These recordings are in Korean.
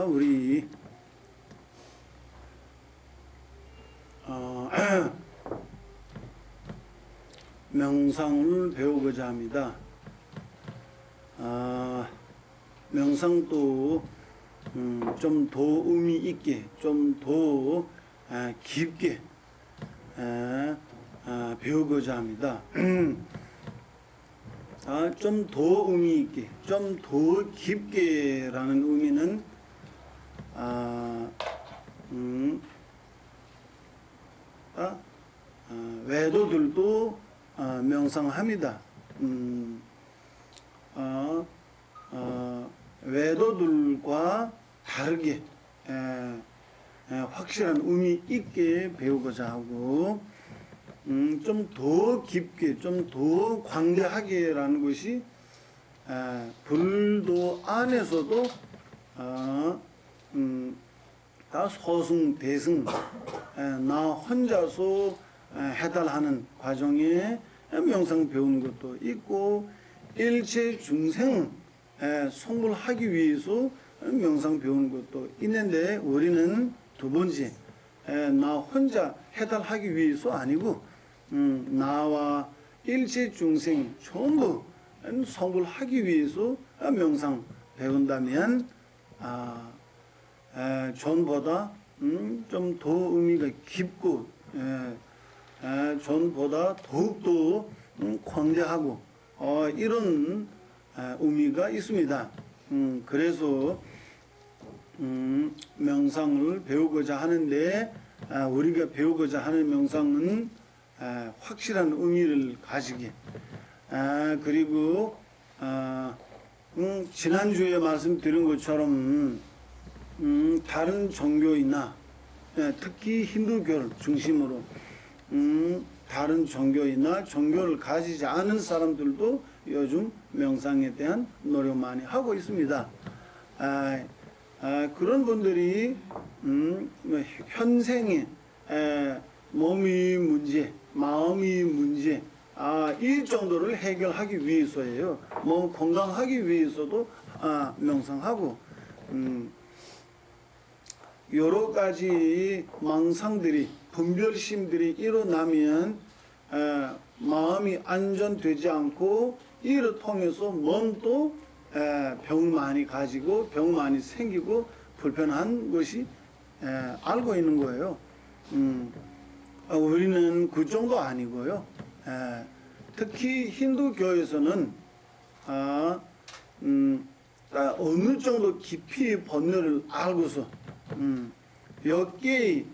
우리 명상을 배우고자 합니다. 명상도 좀 더 의미 있게, 좀 더 깊게 배우고자 합니다. 좀 더 의미 있게, 좀 더 깊게라는 의미는 외도들도 명상합니다. 외도들과 다르게 확실한 의미 있게 배우고자 하고 좀 더 깊게, 좀 더 광대하게라는 것이 불도 안에서도 다 소승, 대승, 나 혼자서 해달하는 과정에 명상 배우는 것도 있고, 일체 중생 성불하기 위해서 명상 배우는 것도 있는데, 우리는 두 번째, 나 혼자 해달하기 위해서 아니고, 나와 일체 중생 전부 성불하기 위해서 명상 배운다면, 전보다 좀 더 의미가 깊고, 전보다 더욱더 광대하고 이런 의미가 있습니다. 그래서 명상을 배우고자 하는데, 우리가 배우고자 하는 명상은 확실한 의미를 가지게, 그리고 지난주에 말씀드린 것처럼 다른 종교이나 특히 힌두교를 중심으로 다른 종교이나 종교를 가지지 않은 사람들도 요즘 명상에 대한 노력 많이 하고 있습니다. 그런 분들이 현생의 몸이 문제, 마음이 문제, 이 정도를 해결하기 위해서예요. 몸 건강하기 위해서도 명상하고, 여러 가지 망상들이, 분별심들이 일어나면 마음이 안전되지 않고, 이를 통해서 몸도 병 많이 가지고 병 많이 생기고 불편한 것이 알고 있는 거예요. 우리는 그 정도 아니고요. 특히 힌두교에서는 어느 정도 깊이 본능을 알고서 몇 개의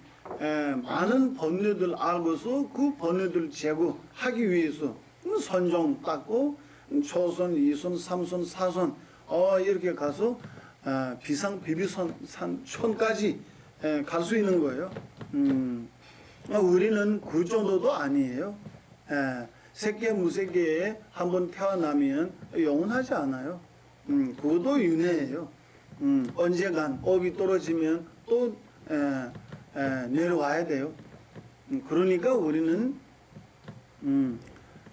많은 번뇌들 알고서 그 번뇌들 제거하기 위해서 선종 닦고 초선, 이선, 삼선, 사선 이렇게 가서 비상 비비선까지 갈 수 있는 거예요. 우리는 그 정도도 아니에요. 세계 무세계에 한번 태어나면 영원하지 않아요. 그것도 윤회예요. 언젠간 업이 떨어지면 또 내려와야 돼요. 그러니까 우리는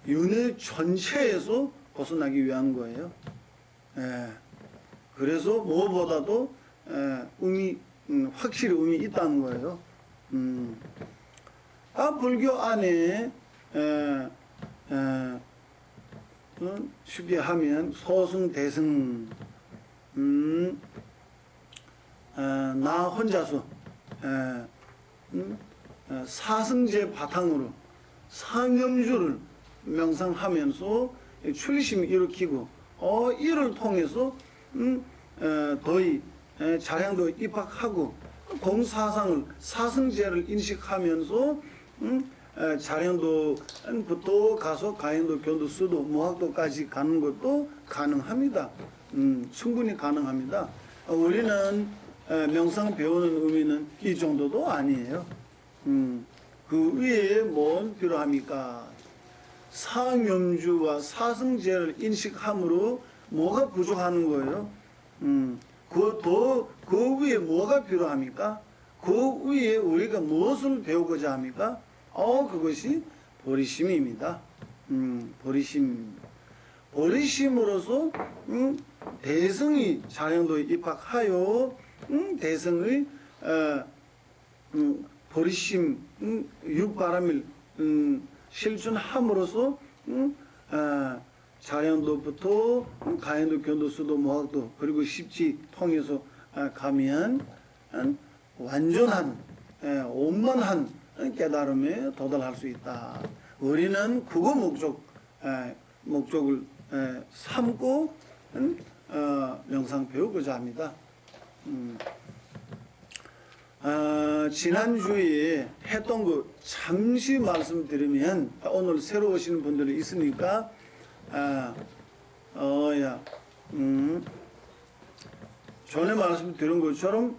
윤회 전체에서 벗어나기 위한 거예요. 그래서 무엇보다도 확실히 의미 있다는 거예요. 불교 안에 쉽게 하면 소승, 대승, 나 혼자서 사승제 바탕으로 상념주를 명상하면서 출심을 일으키고, 이를 통해서 더위 자량도 입학하고 공사상을 사승제를 인식하면서 자량도부터 가서 가행도, 교도, 수도, 무학도까지 가는 것도 가능합니다. 충분히 가능합니다. 우리는 명상 배우는 의미는 이 정도도 아니에요. 그 위에 뭘 필요합니까? 상념주와 사승제를 인식함으로 뭐가 부족하는 거예요? 그 위에 뭐가 필요합니까? 그 위에 우리가 무엇을 배우고자 합니까? 그것이 보리심입니다. 보리심입니다. 보리심으로서 대승이 자량도에 입학하여 대성의 보리심 육바람을 실천함으로써 자연도부터 가연도, 견도수도, 모학도 그리고 십지 통해서 가면 완전한 온만한 깨달음에 도달할 수 있다. 우리는 그거 목적을 삼고 명상 배우고자 합니다. 지난주에 했던 거 잠시 말씀드리면 오늘 새로 오시는 분들이 있으니까 전에 말씀드린 것처럼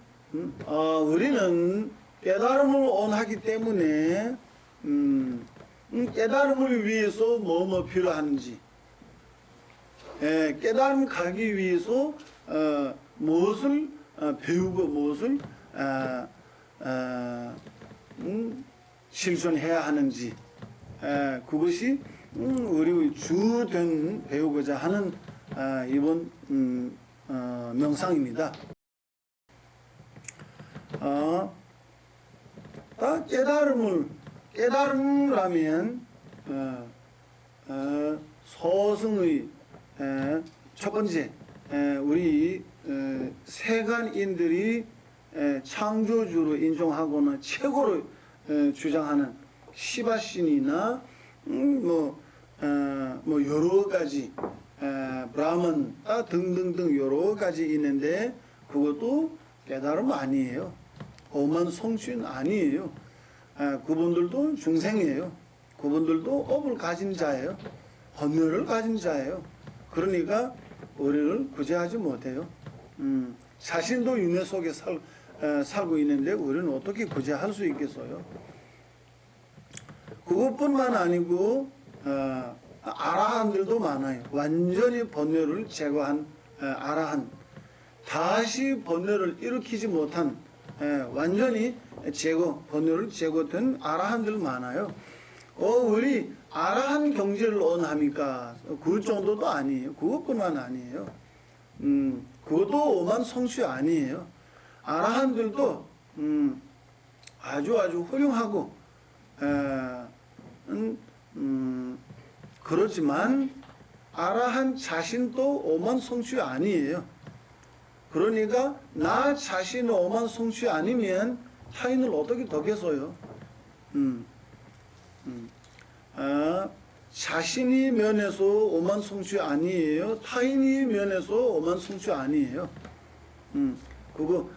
우리는 깨달음을 원하기 때문에 깨달음을 위해서 뭐 필요한지 깨달음 가기 위해서 무엇을 배우고 무엇을 실천해야 하는지 그것이 우리 주된 배우고자 하는 이번 명상입니다. 깨달음이라면 소승의 첫 번째 우리 세간인들이 창조주로 인정하거나 최고로 주장하는 시바신이나 뭐 여러 가지 브라만 등등등 여러 가지 있는데 그것도 깨달음 아니에요. 오만 성취는 아니에요. 그분들도 중생이에요. 그분들도 업을 가진 자예요. 헌혈을 가진 자예요. 그러니까 우리를 구제하지 못해요. 자신도 윤회 속에 살고 있는데 우리는 어떻게 구제할 수 있겠어요? 그것뿐만 아니고 아라한들도 많아요. 완전히 번뇌를 제거한 아라한, 다시 번뇌를 일으키지 못한 완전히 번뇌를 제거된 아라한들 많아요. 우리 아라한 경지를 원합니까? 그 정도도 아니에요. 그것뿐만 아니에요. 그것도 오만 성취 아니에요. 아라한들도 아주 훌륭하고 그렇지만 아라한 자신도 오만 성취 아니에요. 그러니까 나 자신은 오만 성취 아니면 타인을 어떻게 덕겠어요? 자신이 면에서 오만 성취 아니에요. 타인이 면에서 오만 성취 아니에요. 그거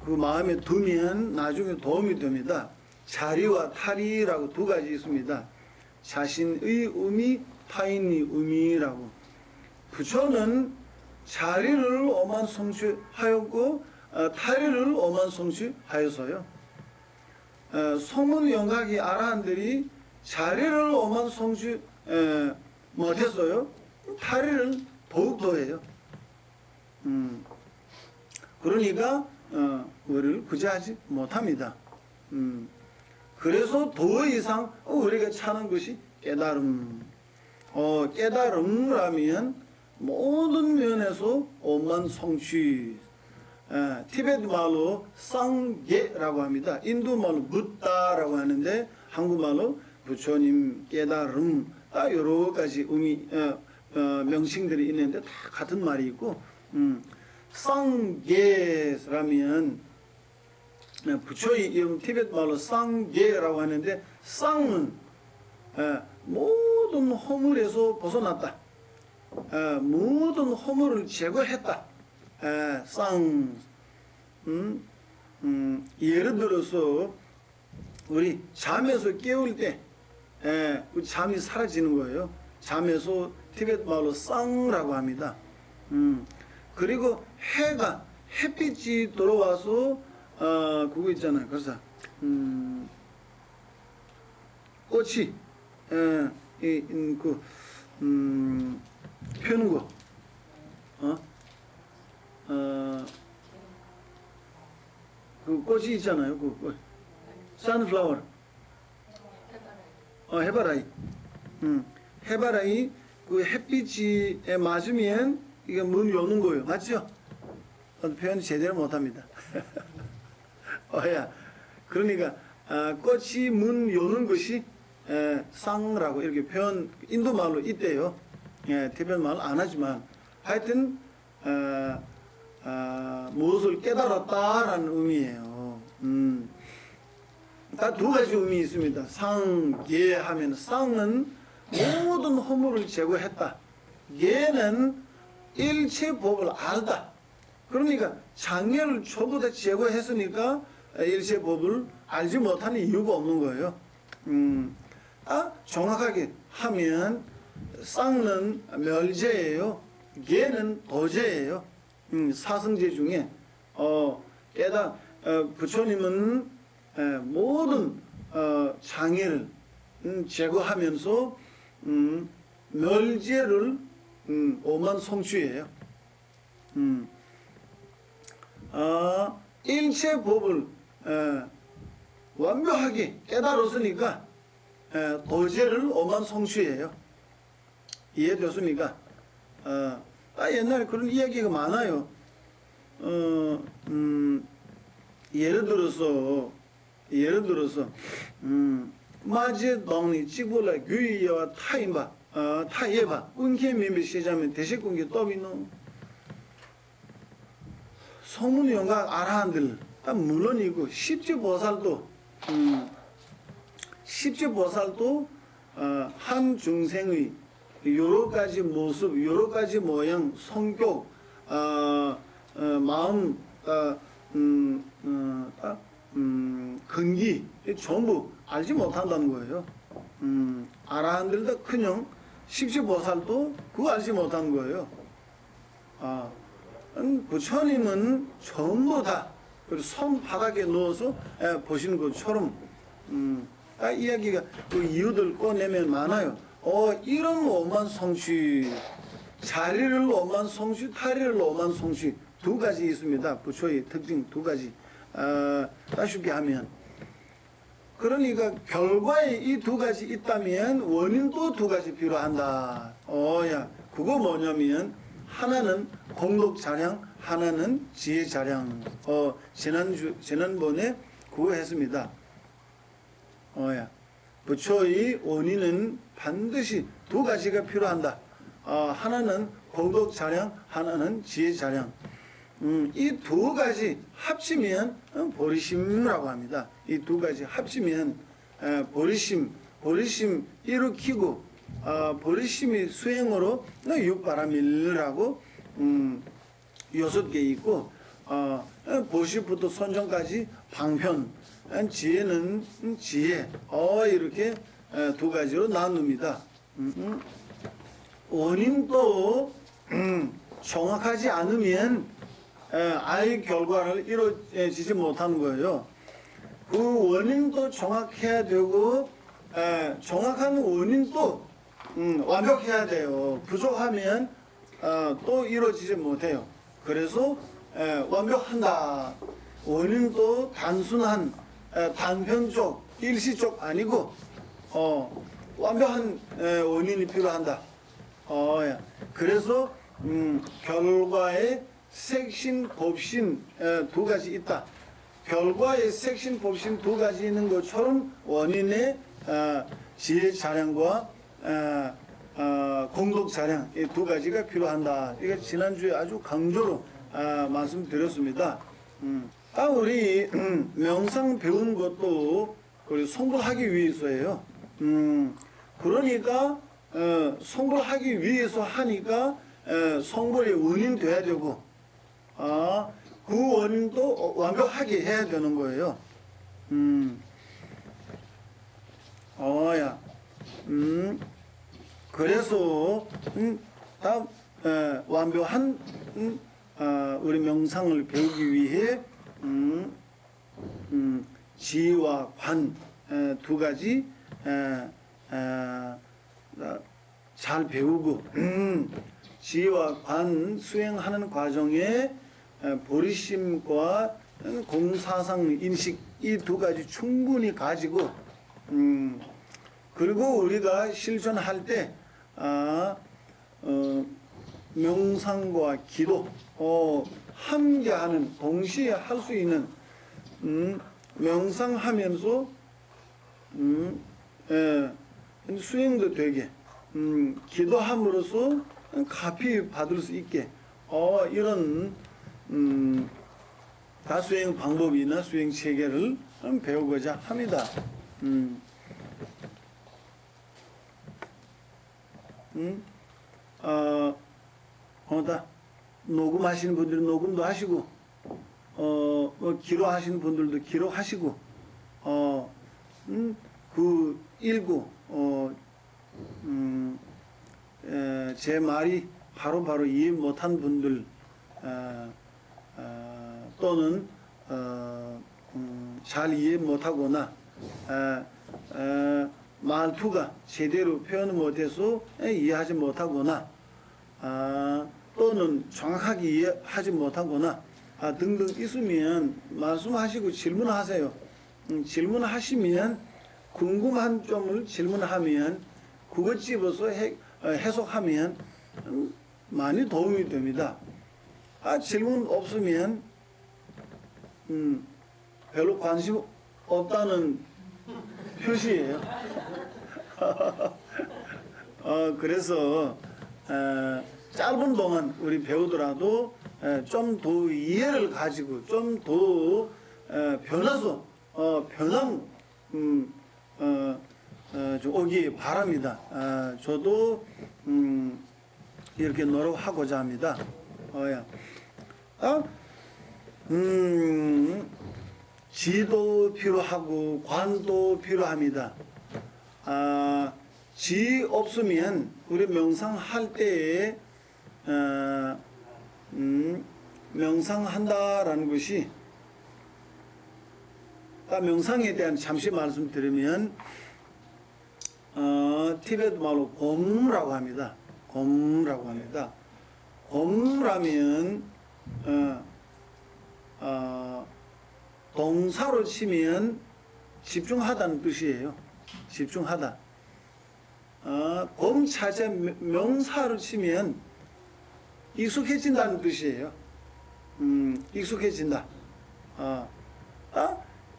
그 마음에 두면 나중에 도움이 됩니다. 자리와 타리라고 두 가지 있습니다. 자신의 의미, 타인의 의미라고. 부처는 자리를 오만 성취하였고 타리를 오만 성취하여서요. 성문 영각이 아라한들이 자리를 오만 성취 못했어요. 타리를 더욱더 해요. 그러니까 우리를 구제하지 못합니다. 그래서 더 이상 우리가 찾는 것이 깨달음. 깨달음이라면 모든 면에서 오만 성취. 티베트 말로 쌍계라고 합니다. 인도 말로 붓다라고 하는데 한국말로 부처님 깨달음 여러 가지 의미 명칭들이 있는데 다 같은 말이 있고 쌍계라면 부처의 이름 티베트 말로 쌍계라고 하는데 쌍은 모든 허물에서 벗어났다. 모든 허물을 제거했다. 쌍 예를 들어서 우리 잠에서 깨울 때 잠이 사라지는 거예요. 잠에서 티베트 말로 쌍라고 합니다. 그리고 햇빛이 들어와서 그거 있잖아요. 그래서 꽃이 펴는 거, 그 꽃이 있잖아요. 그 sunflower, 해바라기, 해바라기 그 햇빛이 맞으면 이게 문 여는 거예요. 맞죠? 표현 제대로 못합니다. 그러니까 꽃이 문 여는 것이 쌍라고 이렇게 표현 인도 말로 있대요. 티베트 말로 안 하지만 하여튼 무엇을 깨달았다라는 의미예요. 딱 두 가지 의미 있습니다. 상예 하면 쌍은 모든 허물을 제거했다. 예는 일체 법을 알다. 그러니까 장애를 전부 다 제거했으니까 일체 법을 알지 못하는 이유가 없는 거예요. 정확하게 하면 쌍은 멸제예요. 예는 도제예요. 사성제 중에 부처님은 모든 장애를 제거하면서 멸제를 오만 성취예요. 일체 법을 완벽하게 깨달았으니까 도제를 오만 성취예요. 이해됐습니까? 옛날에 그런 이야기가 많아요. 예를 들어서 마제 동리 찍불라 규이와 타예바 운케미미 시자면 대식공기 떠비노 소문 영각 아라한들 물론이고 십지보살도 한 중생의 여러 가지 모습, 여러 가지 모양, 성격, 마음, 근기 전부 알지 못한다는 거예요. 아라한들도 그냥 십지보살도 그거 알지 못하는 거예요. 부처님은 전부 다 손바닥에 넣어서 보시는 것처럼 이야기가 그 이유들 꺼내면 많아요. 이런 오만 성취, 자리를 오만 성취, 타리를 오만 성취 두 가지 있습니다. 부처의 특징 두 가지. 쉽게 하면 그러니까 결과에 이 두 가지 있다면 원인도 두 가지 필요한다. 그거 뭐냐면 하나는 공덕 자량, 하나는 지혜 자량. 지난번에 그거 했습니다. 부처의 원인은 반드시 두 가지가 필요한다. 하나는 공덕 자량, 하나는 지혜 자량. 이 두 가지 합치면 보리심이라고 합니다. 이 두 가지 합치면 보리심 일으키고 보리심이 수행으로 육바라밀라고 6개 있고 보시부터 선정까지 방편 지혜는 지혜 이렇게 두 가지로 나눕니다. 원인도 정확하지 않으면 아이 결과를 이루어지지 못하는 거예요. 그 원인도 정확해야 되고 정확한 원인도 완벽해야 돼요. 부족하면 또 이루어지지 못해요. 그래서 완벽한다. 원인도 단순한 단편적 일시적 아니고 완벽한 원인이 필요한다. 그래서 결과에 색신, 법신 두 가지 있다. 결과에 색신, 법신 두 가지 있는 것처럼 원인의 지혜 자량과 공덕 자량 이 두 가지가 필요한다. 이거 지난주에 아주 강조로 말씀드렸습니다. 우리 명상 배운 것도 우리 성불하기 위해서예요. 그러니까 성불하기 위해서 하니까 성불의 원인 돼야 되고 그 원인도 완벽하게 해야 되는 거예요. 그래서 완벽한 우리 명상을 배우기 위해 지와 관 두 가지 잘 배우고 지와 관 수행하는 과정에 보리심과 공사상 인식 이 두 가지 충분히 가지고 그리고 우리가 실천할 때 명상과 기도 함께하는 동시에 할 수 있는 명상하면서 수행도 되게 기도함으로써 가피 받을 수 있게 이런 다수행 방법이나 수행 체계를 배우고자 합니다. 녹음하시는 분들은 녹음도 하시고, 기록하시는 분들도 기록하시고, 그 읽고, 제 말이 바로 이해 못한 분들, 또는 잘 이해 못하거나 말투가 제대로 표현 못해서 이해하지 못하거나 또는 정확하게 이해하지 못하거나 등등 있으면 말씀하시고 질문하세요. 질문하시면 궁금한 점을 질문하면 그것 집어서 해석하면 많이 도움이 됩니다. 질문 없으면 별로 관심 없다는 표시예요. 그래서 짧은 동안 우리 배우더라도 좀 더 이해를 가지고 좀 더 변화서 변함 좀 오기 바랍니다. 저도 이렇게 노력하고자 합니다. 지도 필요하고 관도 필요합니다. 지 없으면 우리 명상할 때에 명상한다라는 것이 명상에 대한 잠시 말씀드리면 티베트 말로 곰라고 합니다. 곰라고 합니다. 곰라면 동사로 치면 집중하다는 뜻이에요. 집중하다. 곰 자체 명사로 치면 익숙해진다는 뜻이에요. 익숙해진다.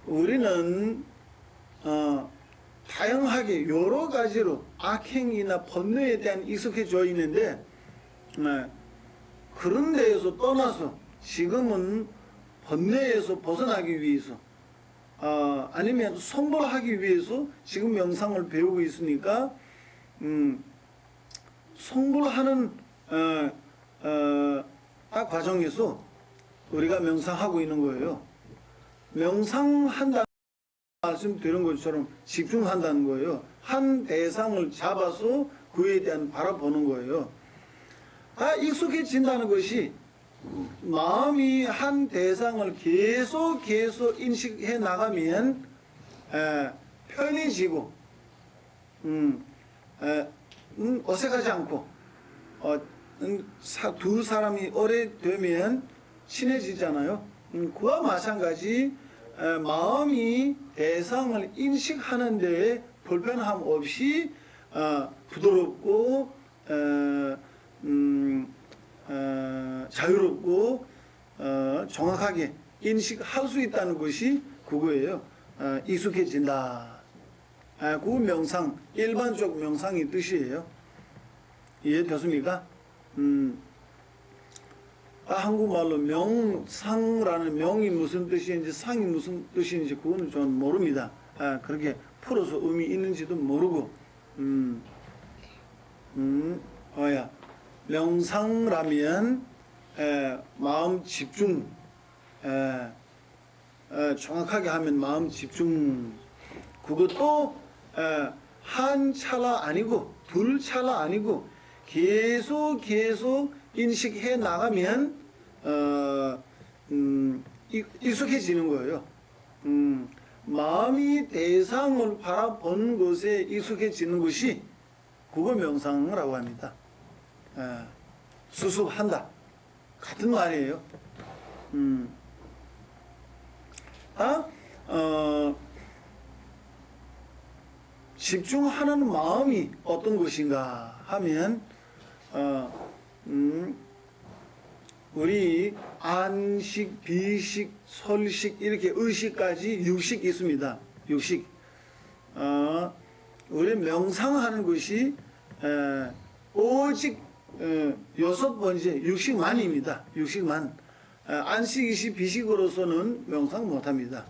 우리는 다양하게 여러 가지로 악행이나 번뇌에 대한 익숙해져 있는데 그런 데에서 떠나서 지금은 번뇌에서 벗어나기 위해서 아니면 성불하기 위해서 지금 명상을 배우고 있으니까 성불하는 과정에서 우리가 명상하고 있는 거예요. 명상한다는 말씀드린 것처럼 집중한다는 거예요. 한 대상을 잡아서 그에 대한 바라보는 거예요. 익숙해진다는 것이 마음이 한 대상을 계속 인식해 나가면 편해지고 어색하지 않고 두 사람이 오래되면 친해지잖아요. 그와 마찬가지 마음이 대상을 인식하는 데 불편함 없이 부드럽고 자유롭고 정확하게 인식할 수 있다는 것이 그거예요. 익숙해진다. 그 명상, 일반적 명상의 뜻이에요. 이해됐습니까? 한국말로 명상라는 명이 무슨 뜻인지 상이 무슨 뜻인지 그거는 저는 모릅니다. 그렇게 풀어서 의미 있는지도 모르고 명상라면 마음 집중 정확하게 하면 마음 집중 그것도 한 찰나 아니고 둘 찰나 아니고 계속 인식해 나가면 익숙해지는 거예요. 마음이 대상을 바라보는 것에 익숙해지는 것이 그거 명상이라고 합니다. 수습한다. 같은 말이에요. 집중하는 마음이 어떤 것인가 하면 우리 안식, 비식, 설식 이렇게 의식까지 6식 있습니다. 6식. 우리 명상하는 것이 오직 6번째 6식만입니다. 6식만. 안식이식, 비식으로서는 명상 못합니다.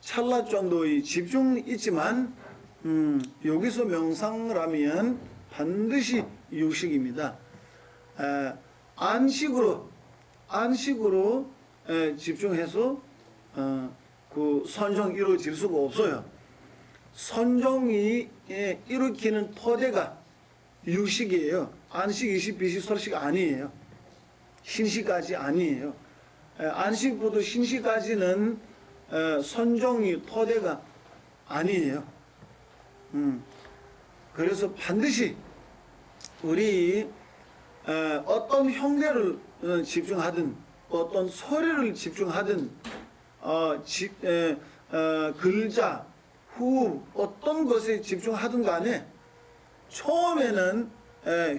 찰나 정도의 집중 있지만 여기서 명상을 하면 반드시 6식입니다. 안식으로 집중해서 그 선정 이루어질 수가 없어요. 선정이 일으키는 토대가 육식이에요. 안식, 이식, 비식, 설식 아니에요. 신식까지 아니에요. 안식부터 신식까지는 선정이 토대가 아니에요. 그래서 반드시 우리 어떤 형태를 집중하든 어떤 소리를 집중하든 글자, 후 어떤 것에 집중하든 간에 처음에는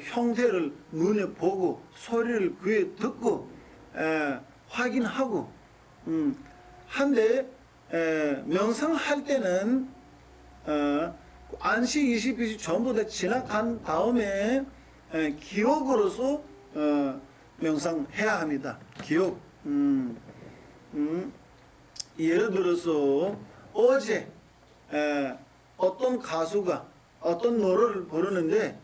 형태를 눈에 보고 소리를 귀에 듣고 확인하고 한데 명상할 때는 안식, 이식, 비식 전부 다 지나간 다음에 기억으로서 명상해야 합니다. 기억. 예를 들어서 어제 어떤 가수가 어떤 노래를 부르는데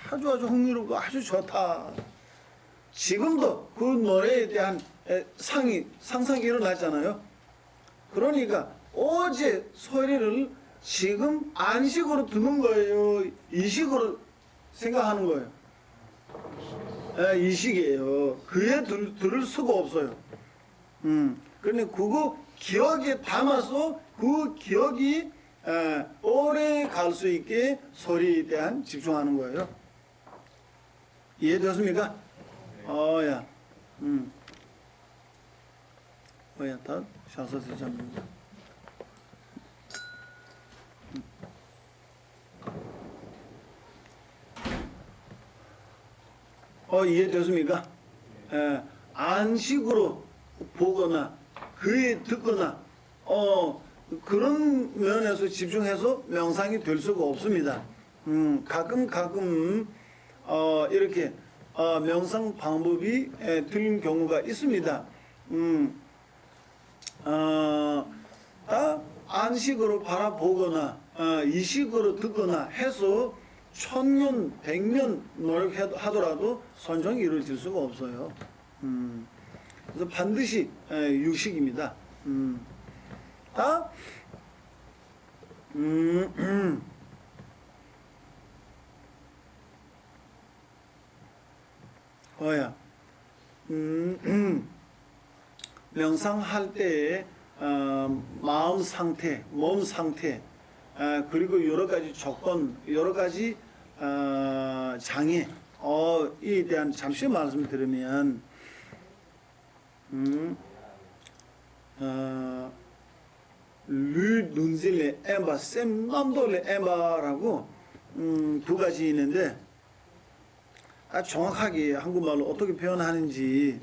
아주 흥미롭고 아주 좋다. 지금도 그 노래에 대한 상상이 일어났잖아요. 그러니까 어제 소리를 지금 안식으로 듣는 거예요. 이식으로 생각하는 거예요. 이식이에요. 그에 들을 수가 없어요. 그런데 그거 기억에 담아서 그 기억이 오래 갈 수 있게 소리에 대한 집중하는 거예요. 이해되었습니까? 야. 다 샤서스 잡는다. 이해되었습니까? 안식으로 보거나 귀에 듣거나 그런 면에서 집중해서 명상이 될 수가 없습니다. 가끔 이렇게 명상 방법이 틀린 경우가 있습니다. 다 안식으로 바라보거나 이식으로 듣거나 해서 1000년, 100년 노력하더라도 선정이 이루어질 수가 없어요. 그래서 반드시 육식입니다. 다 명상할 때 마음 상태, 몸 상태, 그리고 여러 가지 조건, 여러 가지 장애에 대한 잠시 말씀드리면 르 눈질레 엠바 셈맘돌레 엠바라고 두 가지 있는데 정확하게 한국말로 어떻게 표현하는지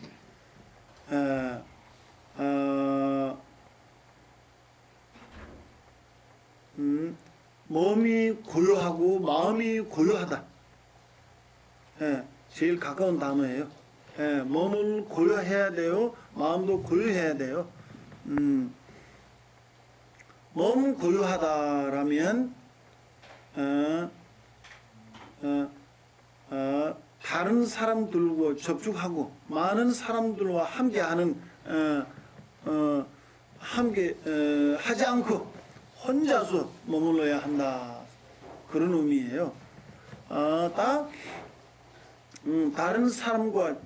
몸이 고요하고 마음이 고요하다. 제일 가까운 단어예요. 몸을 고요해야 돼요. 마음도 고요해야 돼요. 몸 고요하다라면 다른 사람들과 접촉하고 많은 사람들과 함께하는 함께 하지 않고 혼자서 머물러야 한다. 그런 의미예요. 다른 사람과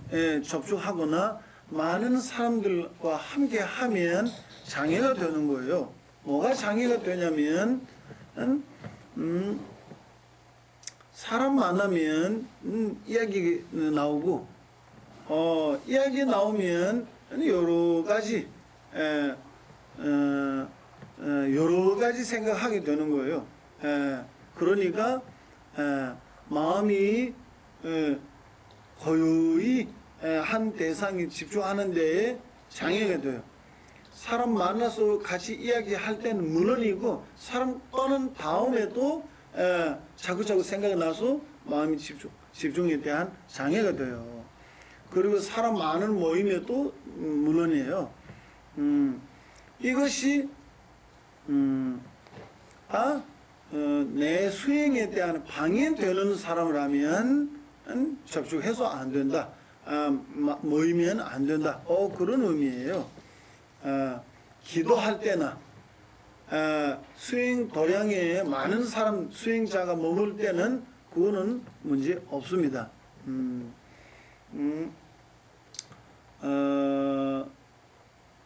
접촉하거나 많은 사람들과 함께하면 장애가 되는 거예요. 뭐가 장애가 되냐면 사람 만나면 이야기 나오고 이야기 나오면 여러 가지 생각하게 되는 거예요. 그러니까 마음이 고유히 한 대상에 집중하는 데에 장애가 돼요. 사람 만나서 같이 이야기할 때는 물론이고 사람 떠난 다음에도 자꾸자꾸 생각이 나서 마음이 집중에 대한 장애가 돼요. 그리고 사람 많은 모임에도 물론이에요. 이것이 내 수행에 대한 방해되는 사람이라면 접촉해서 안 된다. 모이면 안 된다. 그런 의미예요. 기도할 때나 수행 도량에 많은 사람 수행자가 머물 때는 그거는 문제 없습니다.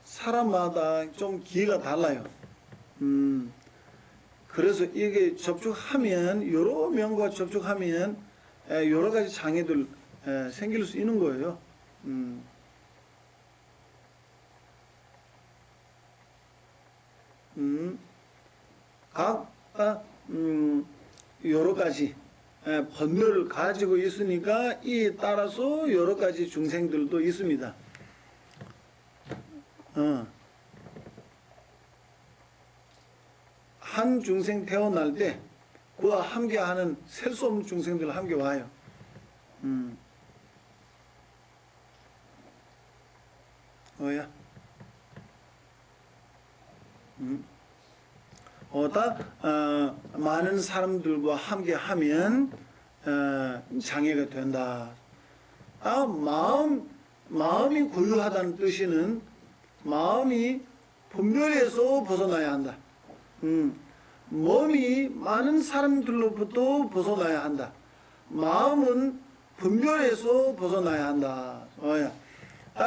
사람마다 좀 기회가 달라요. 그래서 이게 접촉하면 여러 명과 접촉하면 여러 가지 장애들 생길 수 있는 거예요. 여러 가지 번뇌를 가지고 있으니까 이에 따라서 여러 가지 중생들도 있습니다. 한 중생 태어날 때 그와 함께하는 셀 수 없는 중생들 함께 와요. 많은 사람들과 함께하면 장애가 된다. 마음이 고유하다는 뜻은 마음이 분별에서 벗어나야 한다. 몸이 많은 사람들로부터 벗어나야 한다. 마음은 분별에서 벗어나야 한다.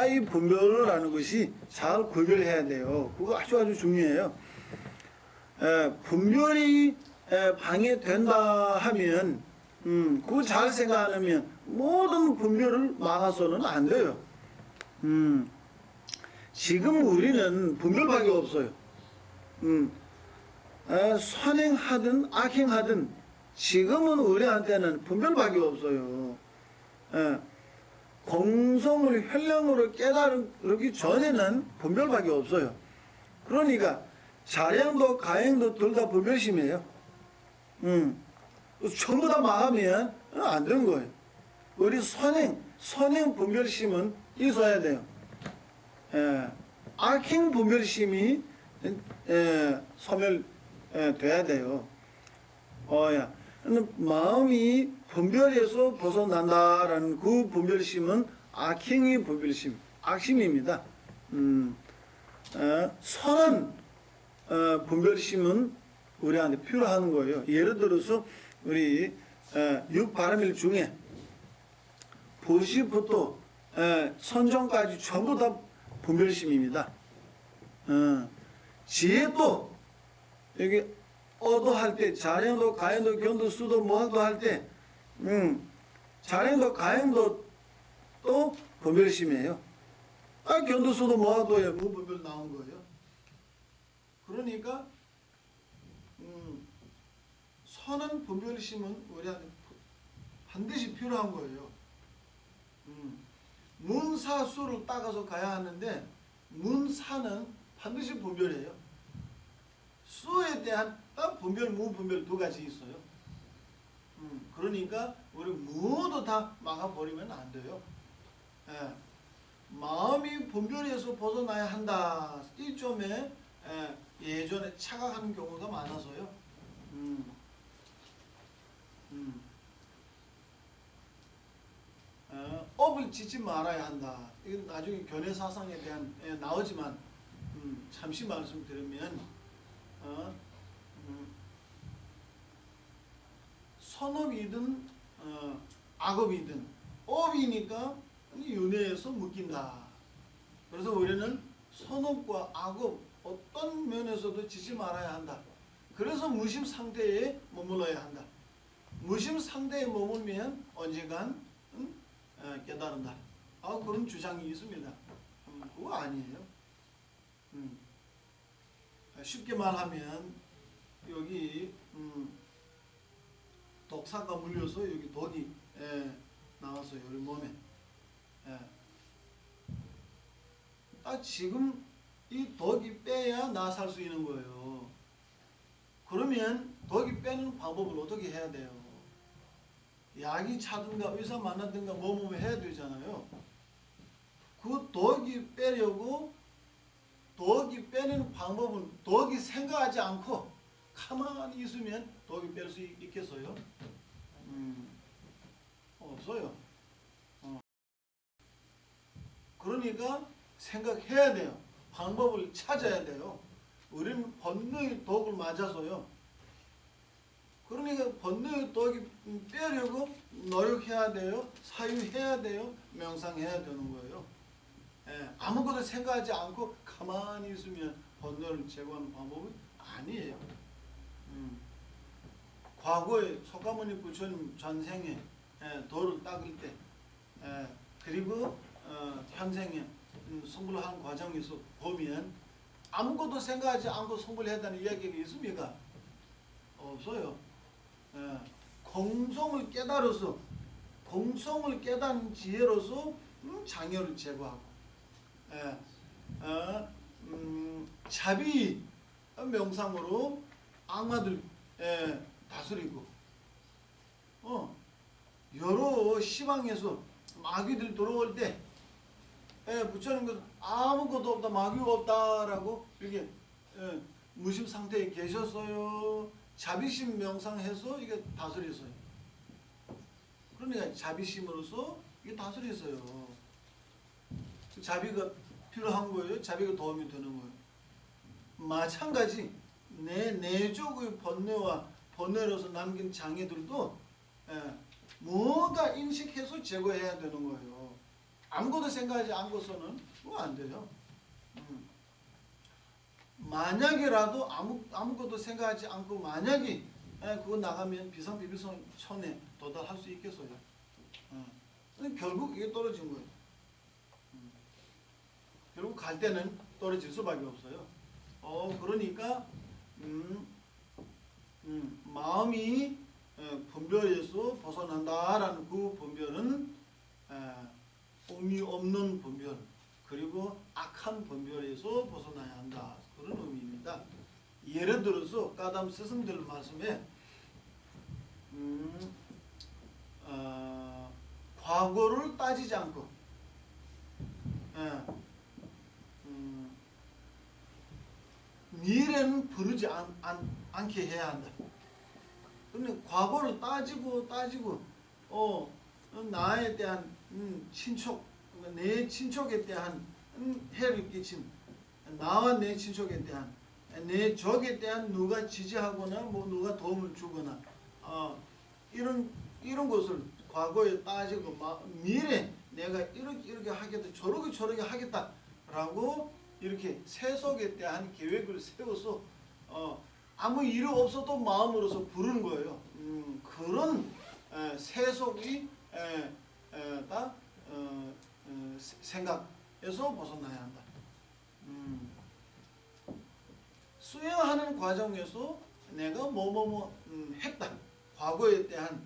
이 분별을 하는 것이 잘 구별해야 돼요. 그거 아주 중요해요. 분별이 방해된다 하면 그거 잘 생각하면 모든 분별을 막아서는 안 돼요. 지금 우리는 분별밖에 없어요. 선행하든 악행하든 지금은 우리한테는 분별밖에 없어요. 공성을 현량으로 깨달기 전에는 분별밖에 없어요. 그러니까 자량도 가행도 둘 다 분별심이에요. 전부 다 막으면 안 되는 거예요. 우리 선행 분별심은 있어야 돼요. 악행 분별심이 소멸돼야 돼요. 마음이 분별에서 벗어난다라는 그 분별심은 악행의 분별심, 악심입니다. 선한 분별심은 우리한테 필요한 거예요. 예를 들어서 우리 6바라밀 중에 보시부터 선정까지 전부 다 분별심입니다. 지혜도 여기 어도할 때 자량도 가행도 견도 수도 모학도 할 때 자량도 가행도 또 분별심이에요. 견도 수도 모학도에 무분별 나온 거예요. 그러니까 선한 분별심은 우리한테 반드시 필요한 거예요. 문사수를 따가서 가야 하는데 문사는 반드시 분별해요. 수에 대한 분별, 무분별 두 가지 있어요. 그러니까 우리 모두 다 막아버리면 안 돼요. 마음이 분별에서 벗어나야 한다. 이 점에 예전에 착각하는 경우가 많아서요. 업을 짓지 말아야 한다. 이건 나중에 견해 사상에 대한 나오지만 잠시 말씀드리면 선업이든 악업이든 업이니까 윤회에서 묶인다. 그래서 우리는 선업과 악업 어떤 면에서도 짓지 말아야 한다. 그래서 무심 상태에 머물러야 한다. 무심 상태에 머물면 언젠간 깨달은다. 그런 주장이 있습니다. 그거 아니에요. 쉽게 말하면 여기 독사가 물려서 여기 독이 나왔어요. 우리 몸에. 예. 지금 이 독이 빼야 나 살 수 있는 거예요. 그러면 독이 빼는 방법을 어떻게 해야 돼요? 약이 차든가 의사 만나든가 뭐 해야 되잖아요. 그 독이 빼려고 독이 빼는 방법은 독이 생각하지 않고 가만히 있으면 독이 뺄 수 있겠어요? 없어요. 그러니까 생각해야 돼요. 방법을 찾아야 돼요. 우리는 번뇌의 독을 맞아서요. 그러니까 번뇌의 독이 빼려고 노력해야 돼요. 사유해야 돼요. 명상해야 되는 거예요. 예, 아무것도 생각하지 않고 가만히 있으면 번뇌를 제거하는 방법은 아니에요. 과거에 석가모니 부처님 전생에 돌을 닦을 때 그리고 현생에 성불하는 과정에서 보면 아무것도 생각하지 않고 성불했다는 이야기가 있습니까? 없어요. 공성을 깨달아서 공성을 깨달은 지혜로서 장애를 제거하고 자비 명상으로 악마들 다스리고 여러 시방에서 마귀들 들어올 때 부처님께서 아무것도 없다 마귀가 없다라고 이렇게 무심 상태에 계셨어요. 자비심 명상해서 이게 다스렸어요. 그러니까 자비심으로서 이게 다스렸어요. 자비가 필요한 거예요. 자비가 도움이 되는 거예요. 마찬가지 내 내적의 번뇌와 번뇌로서 남긴 장애들도 뭔가 인식해서 제거해야 되는 거예요. 아무것도 생각하지 않고서는 그거 안 돼요. 만약에라도 아무것도 생각하지 않고 만약에 그거 나가면 비상비비선에 도달할 수 있겠어요. 결국 이게 떨어진 거예요. 결국 갈 때는 떨어질 수밖에 없어요. 그러니까 마음이 분별에서 벗어난다라는 그 분별은 의미 없는 분별 그리고 악한 분별에서 벗어나야 한다 그런 의미입니다. 예를 들어서 까담 스승들 말씀에 과거를 따지지 않고 미래는 부르지 않게 해야 한다. 근데 과거를 따지고 나에 대한 친척, 내 친척에 대한 해를 끼친 나와 내 친척에 대한 내 적에 대한 누가 지지하거나 뭐 누가 도움을 주거나 이런 것을 과거에 따지고 미래 내가 이렇게 하겠다 저렇게 하겠다라고 이렇게 세속에 대한 계획을 세워서 아무 일 없어도 마음으로서 부르는 거예요. 그런 세속이 다 생각에서 벗어나야 한다. 수행하는 과정에서 내가 했다. 과거에 대한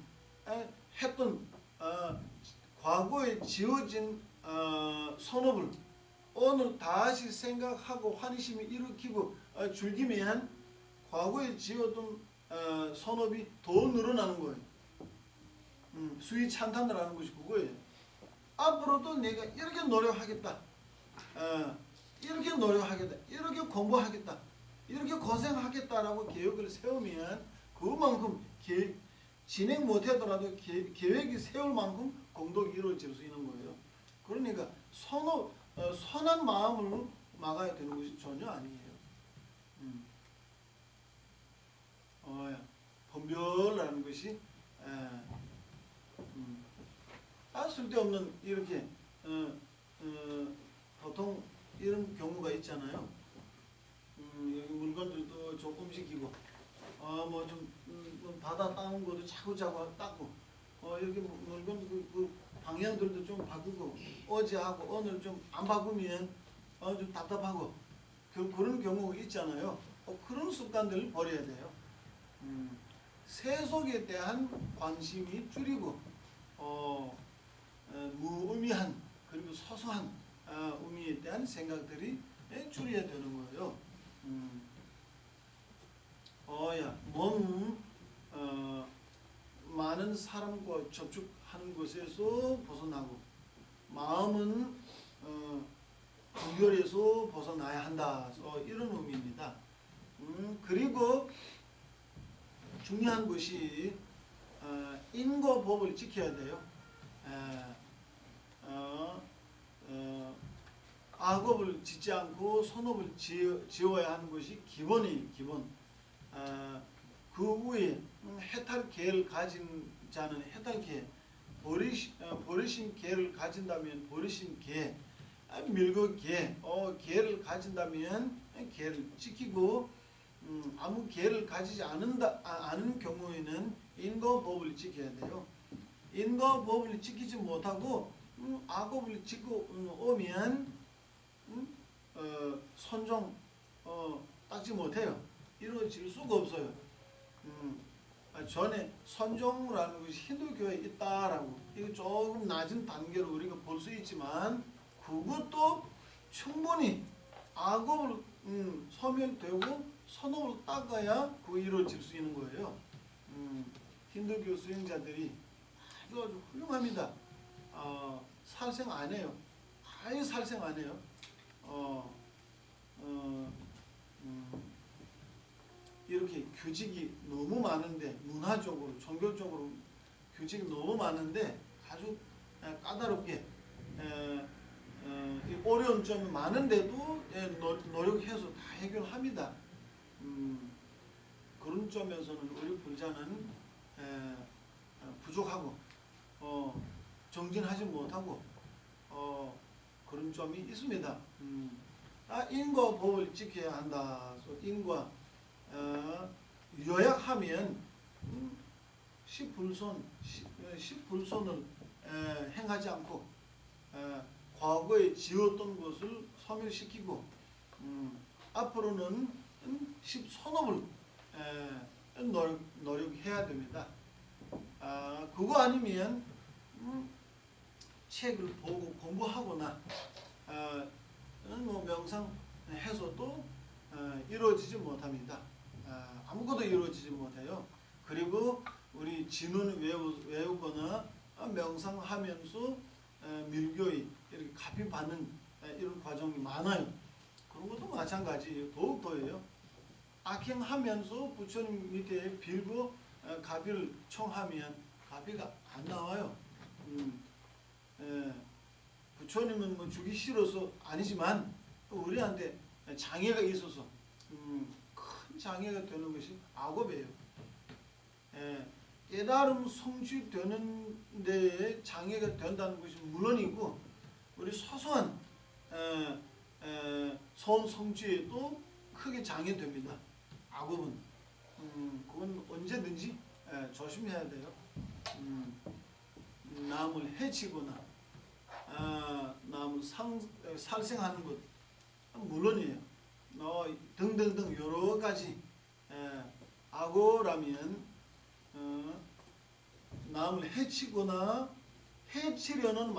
했던 과거에 지어진 선업을 오늘 다시 생각하고 환희심이 일으키고 즐기면 과거에 지어둔 선업이 더 늘어나는 거예요. 수위 찬탄을 하는 것이 그거예요. 앞으로도 내가 이렇게 노력하겠다. 이렇게 노력하겠다. 이렇게 공부하겠다. 이렇게 고생하겠다라고 계획을 세우면 그만큼 진행 못하더라도 계획이 세울 만큼 공덕이 이루어질 수 있는 거예요. 그러니까 선한 마음을 막아야 되는 것이 전혀 아니에요. 분별이라는 것이 쓸데없는 이렇게 보통 이런 경우가 있잖아요. 여기 물건들도 조금씩 이고 뭐좀 바다 따온 것도 자꾸자꾸 닦고 여기 물건 그 방향들도 좀 바꾸고 어제 하고 오늘 좀 안 바꾸면 좀 답답하고 그런 경우가 있잖아요. 그런 습관들을 버려야 돼요. 세속에 대한 관심이 줄이고 무의미한 그리고 소소한 의미에 대한 생각들이 줄여야 되는 거예요. 몸 많은 사람과 접촉하는 것에서 벗어나고 마음은 분별에서 벗어나야 한다. 이런 의미입니다. 그리고 중요한 것이 인과 법을 지켜야 돼요. 악업을 짓지 않고 선업을 지어야 하는 것이 기본. 그 후에 해탈계를 가진 자는 해탈계, 버리심 계를 가진다면 버리심 계, 밀거계, 계를 가진다면 계를 지키고 아무 계를 가지지 않은 경우에는 인과 법을 지켜야 돼요. 인과 법을 지키지 못하고 악업을 짓고 오면 선종 닦지 못해요. 이루어질 수가 없어요. 전에 선종이라는 것이 힌두교에 있다라고 이거 조금 낮은 단계로 우리가 볼 수 있지만 그것도 충분히 악업을 소멸되고 선업을 닦아야 그 이루어질 수 있는 거예요. 힌두교 수행자들이 아주 훌륭합니다. 살생 안 해요. 아예 살생 안 해요. 이렇게 규칙이 너무 많은데 문화적으로 종교적으로 규칙이 너무 많은데 아주 까다롭게 어려운 점이 많은데도 노력해서 다 해결합니다. 그런 점에서는 우리 불자는 부족하고 정진하지 못하고 그런 점이 있습니다. 인과 법을 지켜야 한다. 인과 요약하면 10불손을 행하지 않고 과거에 지었던 것을 소멸시키고 앞으로는 10선업을 노력해야 됩니다. 그거 아니면 책을 보고 공부하거나 명상해서도 이루어지지 못합니다. 아무것도 이루어지지 못해요. 그리고 우리 진문 외우거나 명상하면서 밀교에 이렇게 가피받는 이런 과정이 많아요. 그런 것도 마찬가지예요. 더욱더예요. 악행하면서 부처님 밑에 빌고 가비를 청하면 가비가 안 나와요. 부처님은 뭐 주기 싫어서 아니지만 우리한테 장애가 있어서 큰 장애가 되는 것이 악업이에요. 깨달음 성취되는 데에 장애가 된다는 것이 물론이고 우리 소소한 선 성취에도 크게 장애됩니다. 악업은 그건 언제든지 조심해야 돼요. 남을 해치거나 남을 살생하는 것 물론이에요. 등등등 여러 가지 악어라면 남을 해치거나 해치려는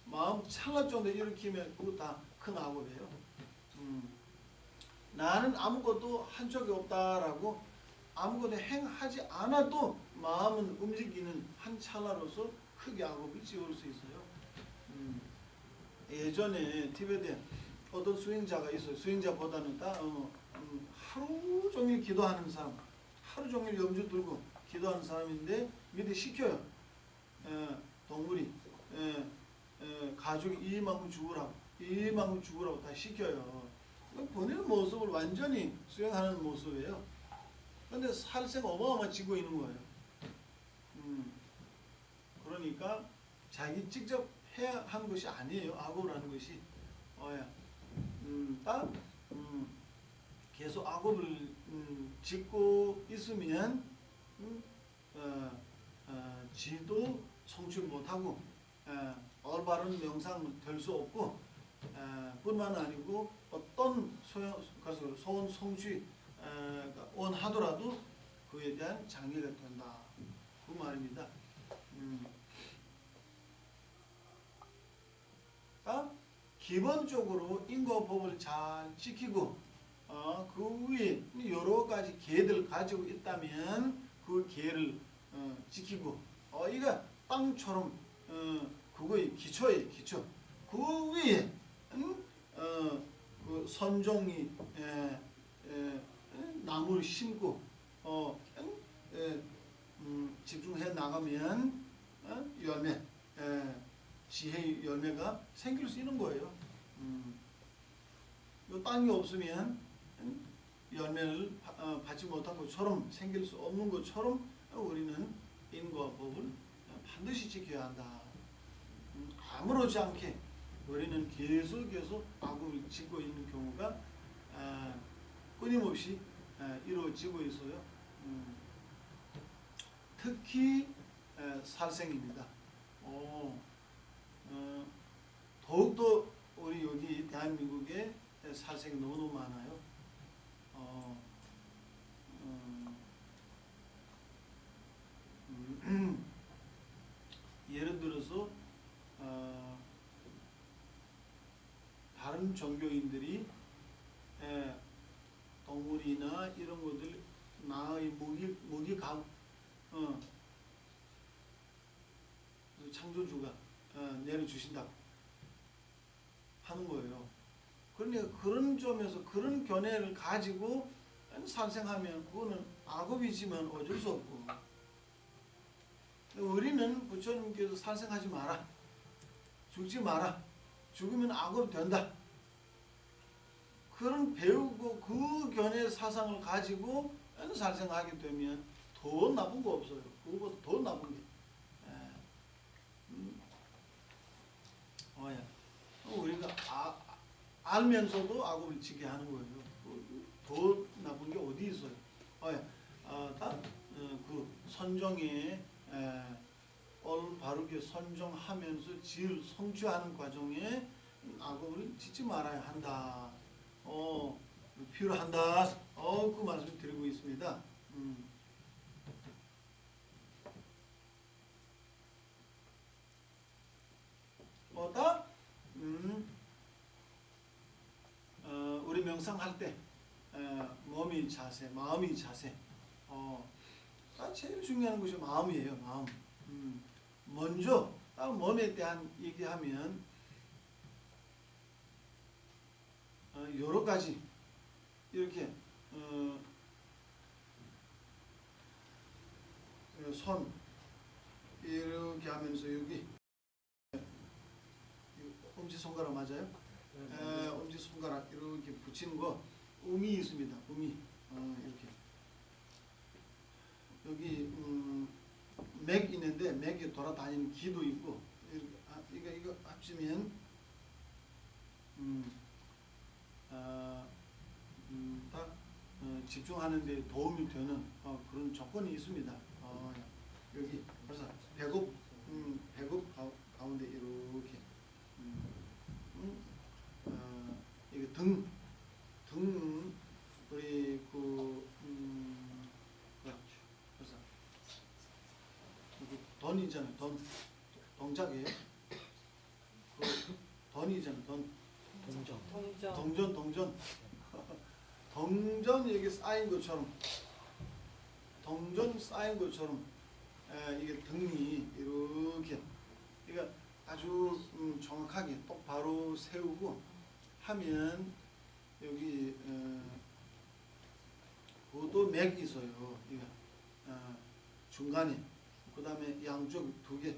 마음 찰나 정도 일으키면 그거 다 큰 악업이에요. 나는 아무것도 한 적이 없다라고 아무것도 행하지 않아도 마음은 움직이는 한 찰나로서 크게 악업을 지을 수 있어요. 예전에 티베트에 어떤 수행자가 있어요. 수행자보다는 하루 종일 기도하는 사람, 하루 종일 염주 들고 기도하는 사람인데 밑에 시켜요. 동물이 가족이 이 만큼 죽으라고 다 시켜요. 본인의 모습을 완전히 수행하는 모습이에요. 그런데 살생 어마어마지고 있는 거예요. 그러니까 자기 직접 해야 하는 것이 아니에요. 악업을 하는 것이. 계속 악업을 짓고 있으면 지도 성취 못하고 올바른 명상 될 수 없고 뿐만 아니고 어떤 소원 성취 원하더라도 그에 대한 장애가 된다. 그 말입니다. 기본적으로 인과법을 잘 지키고 그 위에 여러 가지 계를 가지고 있다면 그 계를 지키고 이거 땅처럼 그거의 기초예요. 기초. 그 위에 그 선종이 나무를 심고 집중해 나가면 열매, 지혜의 열매가 생길 수 있는 거예요. 이 땅이 없으면 열매를 받지 못한 것처럼 생길 수 없는 것처럼 우리는 인과 법을 반드시 지켜야 한다. 아무렇지 않게 우리는 계속 악을 짓고 있는 경우가 끊임없이 이루어지고 있어요. 특히 살생입니다. 더욱더 우리 여기 대한민국에 살생이 너무 많아요. 예를 들어서 다른 종교인들이 동물이나 이런 것들 나의 무기 감 창조주가 내려주신다고 하는 거예요. 그러니까 그런 점에서 그런 견해를 가지고 살생하면 그거는 악업이지만 어쩔 수 없고, 우리는 부처님께서 살생하지 마라, 죽지 마라, 죽으면 악업 된다, 그런 배우고 그 견해 사상을 가지고 살생하게 되면 더 나쁜 거 없어요. 그거보다 더 나쁜 게. 우리가 알면서도 악업을 지게 하는 거예요. 더 나쁜 게 어디 있어요? 그 선정에 올바르게 선정하면서 질 성취하는 과정에 악업을 짓지 말아야 한다. 필요한다. 그 말씀을 드리고 있습니다. 우리 명상할 때 몸의 자세, 마음의 자세, 제일 중요한 것이 마음이에요. 마음. 먼저 몸에 대한 얘기하면 여러 가지 이렇게 손 이렇게 하면서 여기 엄지손가락 맞아요? 엄지손가락 이렇게 붙이는 거 음이 있습니다. 음이 이렇게 여기 맥 있는데 맥이 돌아다니는 기도 있고 이거 합치면 딱 집중하는 데 도움이 되는 그런 조건이 있습니다. 여기 그래서 배급 가운데 이렇게 이게 등 우리 그래서 돈 있잖아요. 동작이에요. 돈이잖아요. 동전 동전 여기 쌓인 것처럼 이게 등이 이렇게 아주 정확하게 똑바로 세우고 하면 여기 그것도 맥이 있어요. 중간에 그 다음에 양쪽 두 개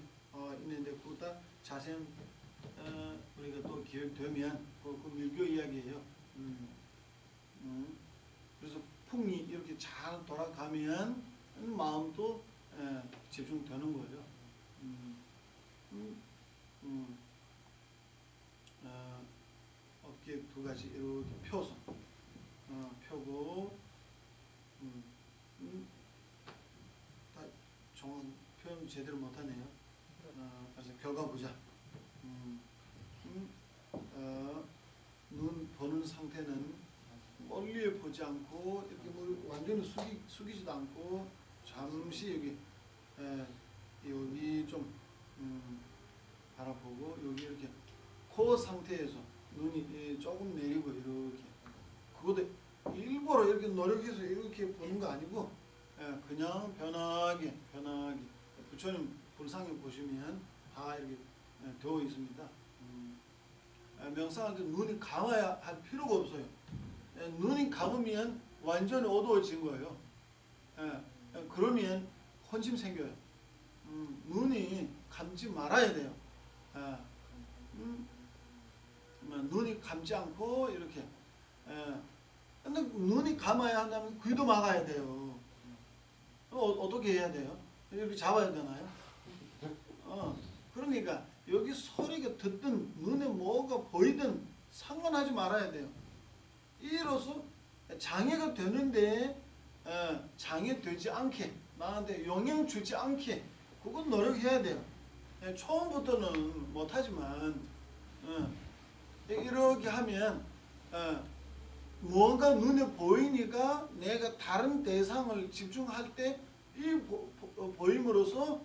있는데 그것도 자세히 우리가 또 기억되면 그 밀교 이야기예요. 그래서 풍이 이렇게 잘 돌아가면 마음도 집중되는 거예요. 어깨 두 가지 이렇게 펴서 펴고 다 정확 표현 제대로 못하네요. 그래서 결과 보자. 눈 보는 상태는 멀리 보지 않고 이렇게 뭐 완전히 숙이지도 않고 잠시 여기 좀 바라보고 여기 이렇게 코 상태에서 눈이 조금 내리고 이렇게. 그것도 일부러 이렇게 노력해서 이렇게 보는 거 아니고 그냥 편하게 부처님 불상에 보시면 다 이렇게 되어 있습니다. 명상할 때 눈이 감아야 할 필요가 없어요. 눈이 감으면 완전히 어두워진 거예요. 그러면 혼심 생겨요. 눈이 감지 말아야 돼요. 눈이 감지 않고 이렇게. 근데 눈이 감아야 한다면 귀도 막아야 돼요. 어떻게 해야 돼요? 이렇게 잡아야 되나요? 그러니까 여기 소리가 듣든 눈에 뭐가 보이든 상관하지 말아야 돼요. 이로써 장애가 되는데 장애되지 않게, 나한테 영향 주지 않게 그건 노력해야 돼요. 처음부터는 못하지만 이렇게 하면 뭔가 눈에 보이니까 내가 다른 대상을 집중할 때 이 보임으로써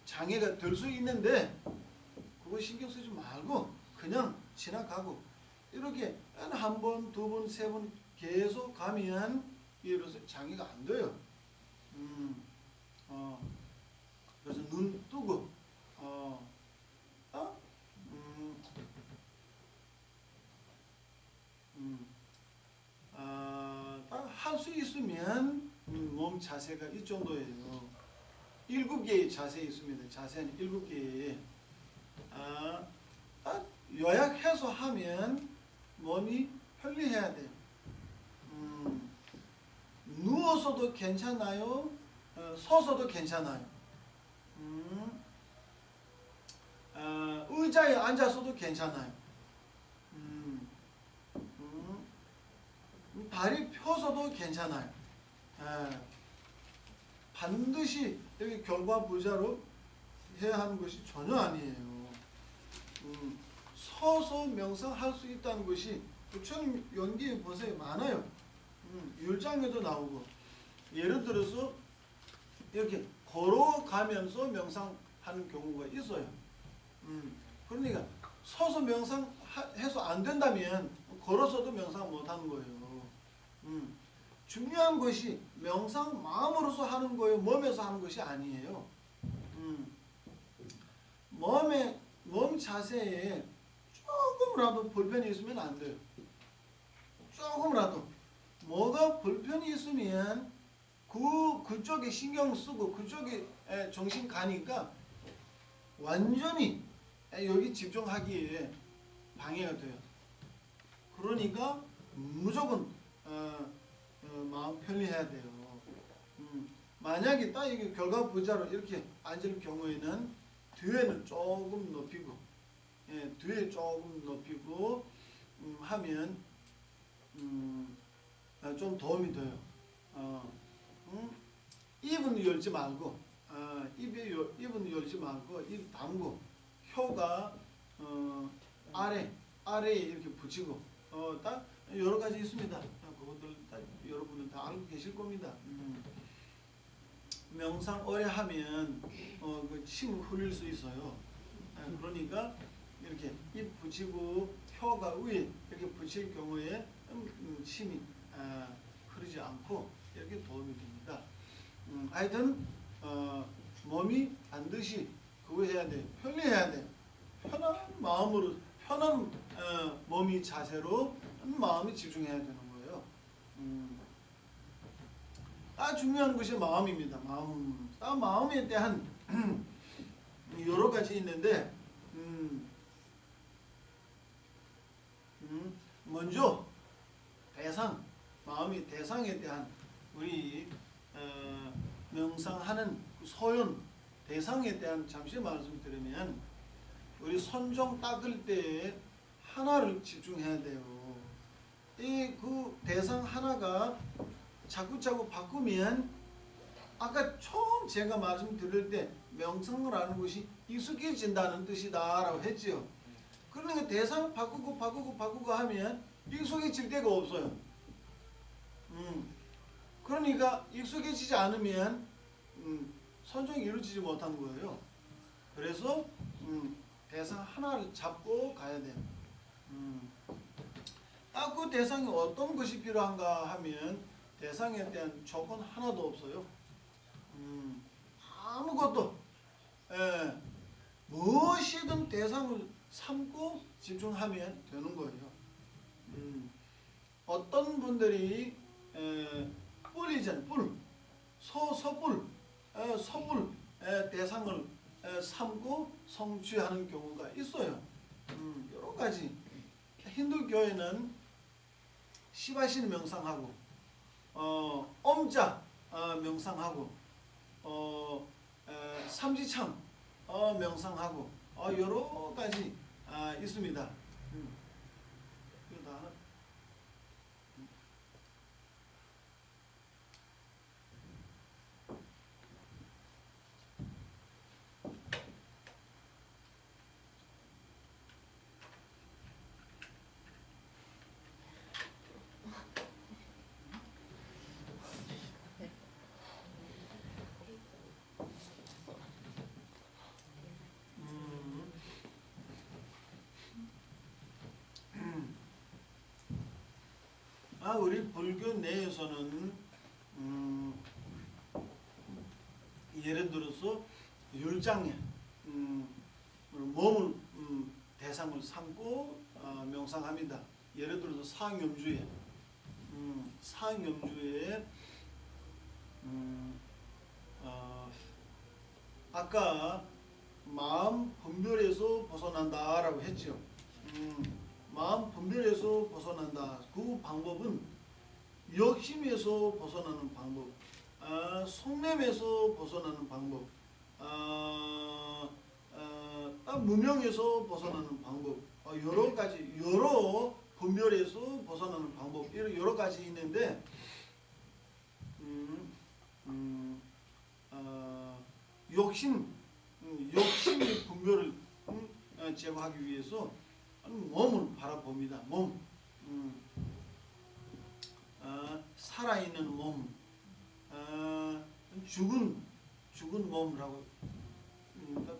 장애가 될 수 있는데 그거 신경 쓰지 말고 그냥 지나가고 이렇게 한 번, 두 번, 세 번 계속 가면 이로써 장애가 안 돼요. 그래서 눈 뜨고 할 수 있으면 몸 자세가 이 정도예요. 7개의 자세 있습니다. 자세는 7개. 요약해서 하면 몸이 편리해야 돼요. 누워서도 괜찮아요. 서서도 괜찮아요. 의자에 앉아서도 괜찮아요. 다리 펴서도 괜찮아요. 반드시 여기 결과부자로 해야 하는 것이 전혀 아니에요. 서서 명상할 수 있다는 것이 부처님 연기에 보세요. 많아요. 율장에도 나오고 예를 들어서 이렇게 걸어가면서 명상하는 경우가 있어요. 그러니까 서서 명상해서 안 된다면 걸어서도 명상 못하는 거예요. 중요한 것이 명상 마음으로서 하는 거예요. 몸에서 하는 것이 아니에요. 몸 자세에 조금이라도 불편이 있으면 안 돼요. 조금이라도 뭐가 불편이 있으면 그쪽에 신경 쓰고 그쪽에 정신 가니까 완전히 여기 집중하기에 방해가 돼요. 그러니까 무조건 마음 편리해야 돼요. 만약에 딱 이게 결과부자로 이렇게 앉을 경우에는 뒤에는 조금 높이고, 뒤에 조금 높이고 하면 좀 도움이 돼요. 입은 열지 말고, 입은 열지 말고 입 다물고 혀가 아래에 이렇게 붙이고 딱 여러 가지 있습니다. 그것들 다 여러분들 다 알고 계실 겁니다. 명상 오래 하면 그 침을 흘릴 수 있어요. 그러니까 이렇게 입 붙이고 혀가 위에 이렇게 붙일 경우에 침이 흐르지 않고 이렇게 도움이 됩니다. 하여튼 몸이 반드시 그거 해야 돼. 편리해야 돼. 편한 마음으로 편한 몸이 자세로 마음이 집중해야 되는 거예요. 중요한 것이 마음입니다. 마음에 대한 여러 가지 있는데 먼저 마음이 대상에 대한 우리 명상하는 소연 대상에 대한 잠시 말씀드리면 우리 손종 닦을 때 하나를 집중해야 돼요. 그 대상 하나가 자꾸 바꾸면 아까 처음 제가 말씀드릴 때 명상을 하는 것이 익숙해진다는 뜻이다 라고 했지요. 그러니까 대상을 바꾸고 하면 익숙해질 데가 없어요. 그러니까 익숙해지지 않으면 선정이 이루어지지 못한 거예요. 그래서 대상 하나를 잡고 가야 돼요. 그 대상이 어떤 것이 필요한가 하면 대상에 대한 조건 하나도 없어요. 아무것도. 예, 무엇이든 대상을 삼고 집중하면 되는 거예요. 어떤 분들이 뿔이잖아요. 뿔, 섣불, 섣불 대상을 삼고 성취하는 경우가 있어요. 여러 가지. 힌두교에는 시바신 명상하고 엄자 명상하고 삼지창 명상하고 여러 가지 있습니다. 이거 다 우리 불교 내에서는 예를 들어서 율장에 몸을 대상을 삼고 명상합니다. 예를 들어서 상염주에 아까 마음 분별에서 벗어난다라고 했죠. 마음 분별에서 벗어난다. 그 방법은 욕심에서 벗어나는 방법, 속냄에서 벗어나는 방법, 무명에서 벗어나는 방법, 여러 가지, 여러 분별에서 벗어나는 방법, 이런 여러 가지 있는데, 욕심의 분별을 제거하기 위해서 몸을 바라봅니다. 몸, 살아있는 몸, 죽은 몸이라고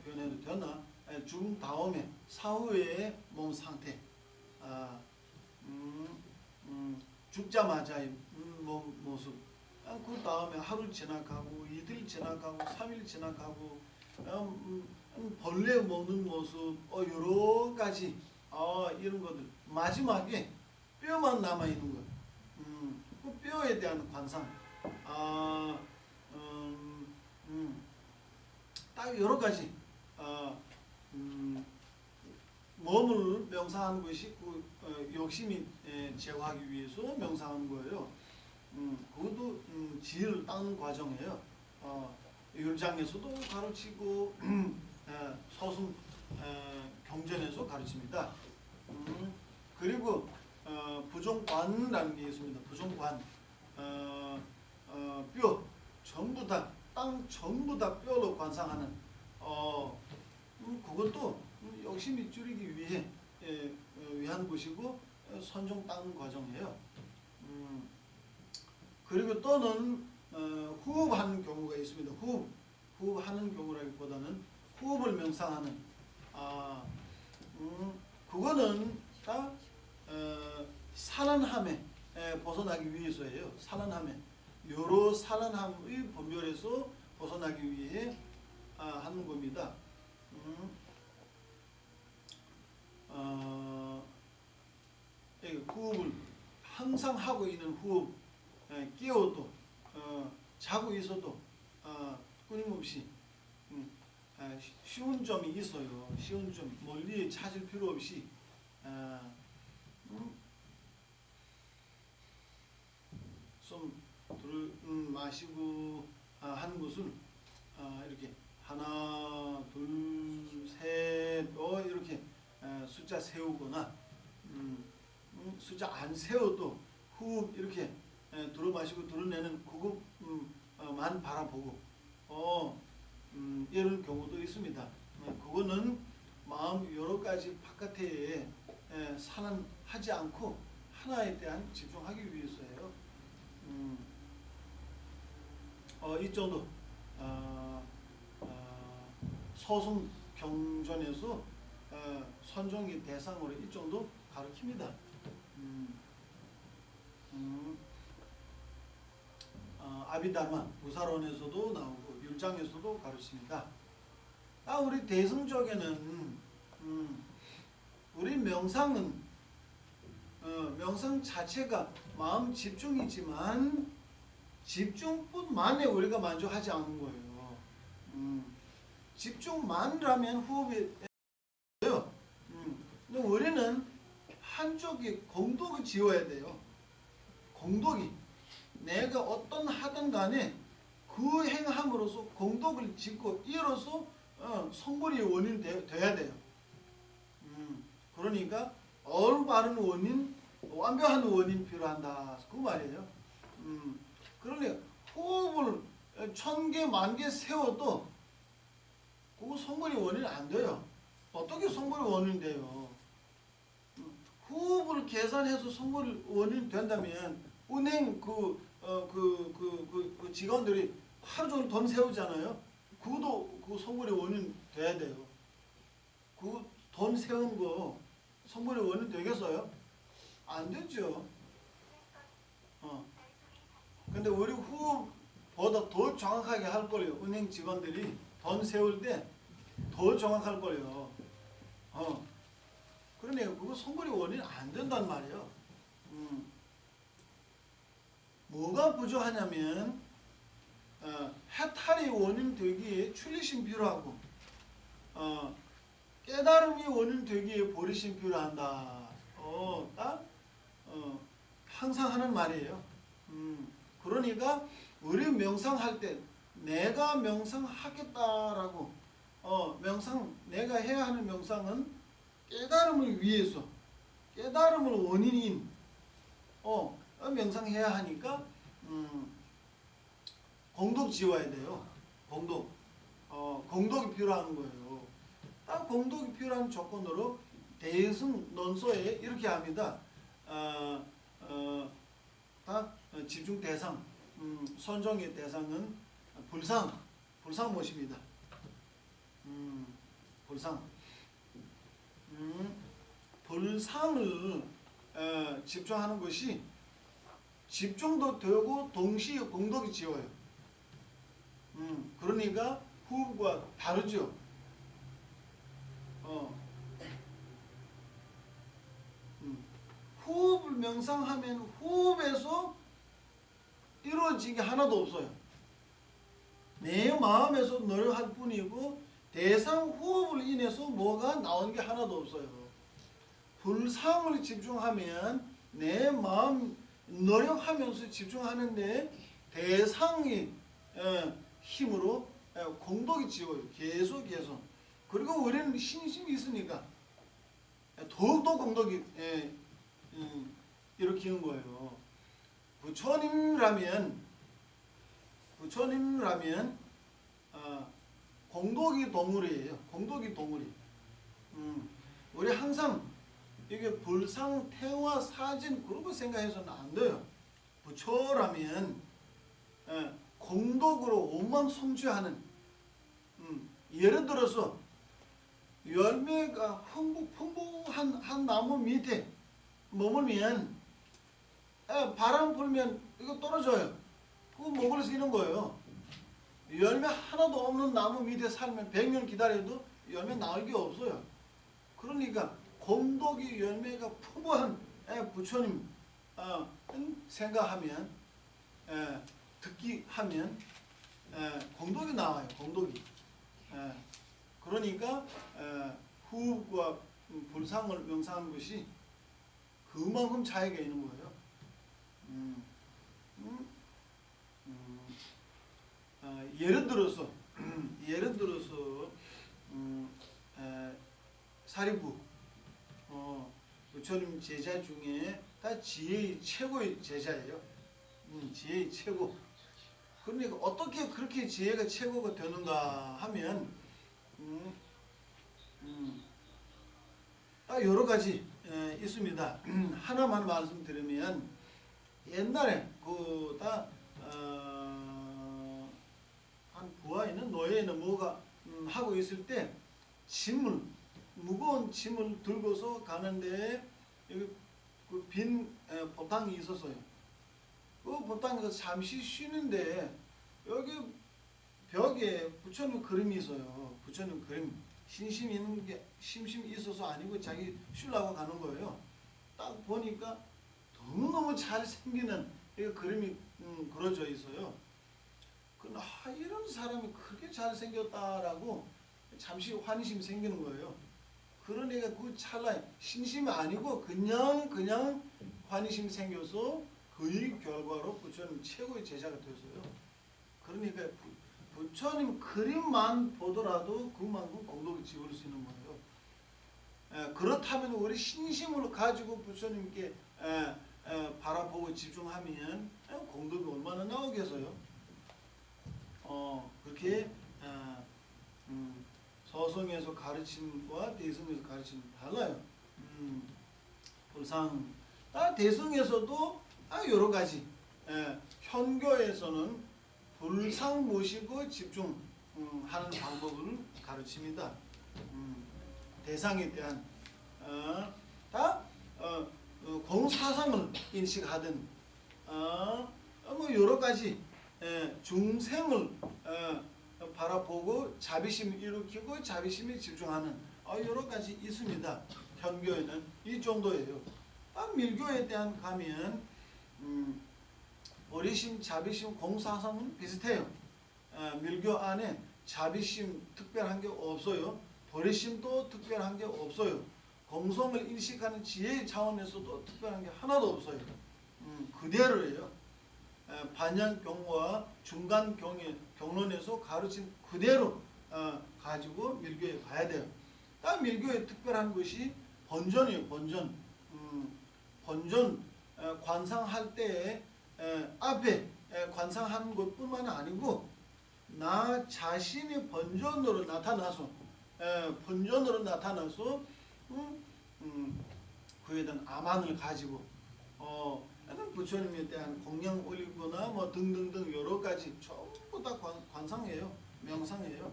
표현해도 되나? 죽은 다음에 사후의 몸 상태, 죽자마자의 몸 모습, 그 다음에 하루 지나가고 이틀 지나가고 3일 지나가고 벌레 먹는 모습, 여러 가지 이런 것들. 마지막에 뼈만 남아 있는 것. 그 뼈에 대한 관상. 딱 여러 가지. 몸을 명상하는 것이 그 욕심이 제거하기 위해서 명상하는 거예요. 그것도 지혜를 닦는 과정이에요. 율장에서도 가르치고 서승 경전에서 가르칩니다. 그리고 부종관이라는 게 있습니다. 부종관, 뼈 전부 다, 땅 전부 다 뼈로 관상하는 그것도 욕심이 줄이기 위해 위한 것이고 선종 닦는 과정이에요. 그리고 또는 호흡하는 경우가 있습니다. 호흡하는 경우라기보다는 호흡을 명상하는 그거는 다 살아남에 벗어나기 위해서예요. 살아남에 여러 살아남의 분별에서 벗어나기 위해 하는 겁니다. 호흡을 항상 하고 있는 호흡, 깨워도 자고 있어도 끊임없이 쉬운 점이 있어요. 쉬운 점, 멀리 찾을 필요 없이 좀 마시고 하는 것은 이렇게 하나, 둘, 셋, 이렇게 숫자 세우거나 숫자 안 세워도 호흡 이렇게 들어 마시고 들어내는 그것만 바라보고 이런 경우도 있습니다. 그거는 마음 여러 가지 바깥에 산안하지 않고 하나에 대한 집중하기 위해서예요. 이 정도 서승 경전에서 선종의 대상으로 이 정도 가르칩니다. 아비다마 무사론에서도 나오고 율장에서도 가르칩니다. 우리 대승 쪽에는 우리 명상은 명상 자체가 마음 집중이지만 집중뿐만에 우리가 만족하지 않는 거예요. 집중만이라면 호흡이 돼요. 근데 우리는 한쪽이 공덕을 지어야 돼요. 공덕이 내가 어떤 하든 간에 그 행함으로써 공덕을 짓고 이로써 성불이 원인 돼야 돼요. 그러니까 올바른 원인, 완벽한 원인 필요한다. 그 말이에요. 그러니 호흡을 1000개, 10,000개 세워도 그거 성불이 원인 안 돼요. 어떻게 성불이 원인 돼요? 호흡을 계산해서 성불이 원인 된다면 은행 그 직원들이 하루 종일 돈 세우잖아요. 그것도 그 성불이 원인 돼야 돼요. 그 돈 세운 거 성불이 원인 되겠어요? 안 되죠. 근데 우리 호흡보다 더 정확하게 할 거예요. 은행 직원들이 돈 세울 때 더 정확할 거예요. 그러네요. 그거 성불이 원인 안 된단 말이에요. 뭐가 부족하냐면 해탈이 원인 되기에 출리심 필요하고 깨달음이 원인 되기에 버리심 필요한다. 항상 하는 말이에요. 그러니까 우리 명상할 때 내가 명상하겠다라고 내가 해야 하는 명상은 깨달음을 위해서 깨달음을 원인인 명상해야 하니까 공덕 지어야 돼요. 공덕이 필요한 거예요. 딱 공덕이 필요한 조건으로 대승 논서에 이렇게 합니다. 집중 대상, 선종의 대상은 불상 모십니다. 불상을 집중하는 것이 집중도 되고 동시에 공덕이 지어요. 그러니까 호흡과 다르죠. 호흡을 명상하면 호흡에서 이루어진 게 하나도 없어요. 내 마음에서 노력할 뿐이고 대상 호흡을 인해서 뭐가 나오는 게 하나도 없어요. 불상을 집중하면 내 마음 노력하면서 집중하는데 대상의 힘으로 공덕이 지어요. 계속. 그리고 우리는 신심이 있으니까 더욱더 공덕이 일으키는 거예요. 부처님이라면 공덕이 동물이에요. 공덕이 동물이. 우리 항상 이게 불상, 태화, 사진 그런 거 생각해서는 안 돼요. 부처라면 공덕으로 온만 성취하는 예를 들어서 열매가 풍부한 나무 밑에 머물면 바람 불면 이거 떨어져요. 그거 먹을 수 있는 거예요. 열매 하나도 없는 나무 밑에 살면 100년 기다려도 열매 나올 게 없어요. 그러니까 공덕이 열매가 풍부한 부처님 생각하면 듣기 하면 공덕이 나와요. 공덕이. 그러니까 호흡과 불상을 명상하는 것이 그만큼 차이가 있는 거예요. 예를 들어서 사리부 부처님 제자 중에 다 지혜의 최고의 제자예요. 지혜의 최고. 그러니까 어떻게 그렇게 지혜가 최고가 되는가 하면 여러 가지 있습니다. 하나만 말씀드리면 옛날에 한 부하에는 노예는 뭐가 하고 있을 때 무거운 짐을 들고서 가는데 여기 그 빈 보탕이 있었어요. 그 보탕에서 잠시 쉬는데 여기 벽에 부처님 그림이 있어요. 부처님 그림. 심심이 있는 게 심심이 있어서 아니고 자기 쉬려고 가는 거예요. 딱 보니까 너무너무 잘 생기는 이 그림이 그려져 있어요. 이런 사람이 그렇게 잘 생겼다라고 잠시 환심이 생기는 거예요. 그러니까 그 찰나에 신심이 아니고 그냥 환심이 생겨서 그 결과로 부처님 최고의 제자가 되었어요. 그러니까 부처님 그림만 보더라도 그만큼 공덕을 지을 수 있는 거예요. 그렇다면 우리 신심을 가지고 부처님께 바라보고 집중하면 공덕이 얼마나 나오겠어요. 그렇게 서성에서 가르침과 대성에서 가르침이 달라요. 불상 대성에서도 여러 가지 현교에서는 불상 모시고 집중하는 방법을 가르칩니다. 대상에 대한 공사상을 인식하든 뭐 여러 가지 중생을 바라보고 자비심을 일으키고 자비심에 집중하는 여러 가지 있습니다. 현교에는 이 정도예요. 밀교에 대한 가면 보리심, 자비심, 공사상은 비슷해요. 밀교 안에 자비심 특별한 게 없어요. 보리심도 특별한 게 없어요. 공성을 인식하는 지혜 차원에서도 특별한 게 하나도 없어요. 그대로예요. 반향경과 중간 경론에서 가르친 그대로 가지고 밀교에 가야 돼요. 딱 밀교에 특별한 것이 번전이에요. 번전. 번전 관상할 때 앞에 관상하는 것뿐만 아니고 나 자신이 번전으로 나타나서 그에 대한 암안을 가지고 부처님에 대한 공양 올리거나 뭐 등등등 여러 가지 전부 다 관상이에요. 명상이에요.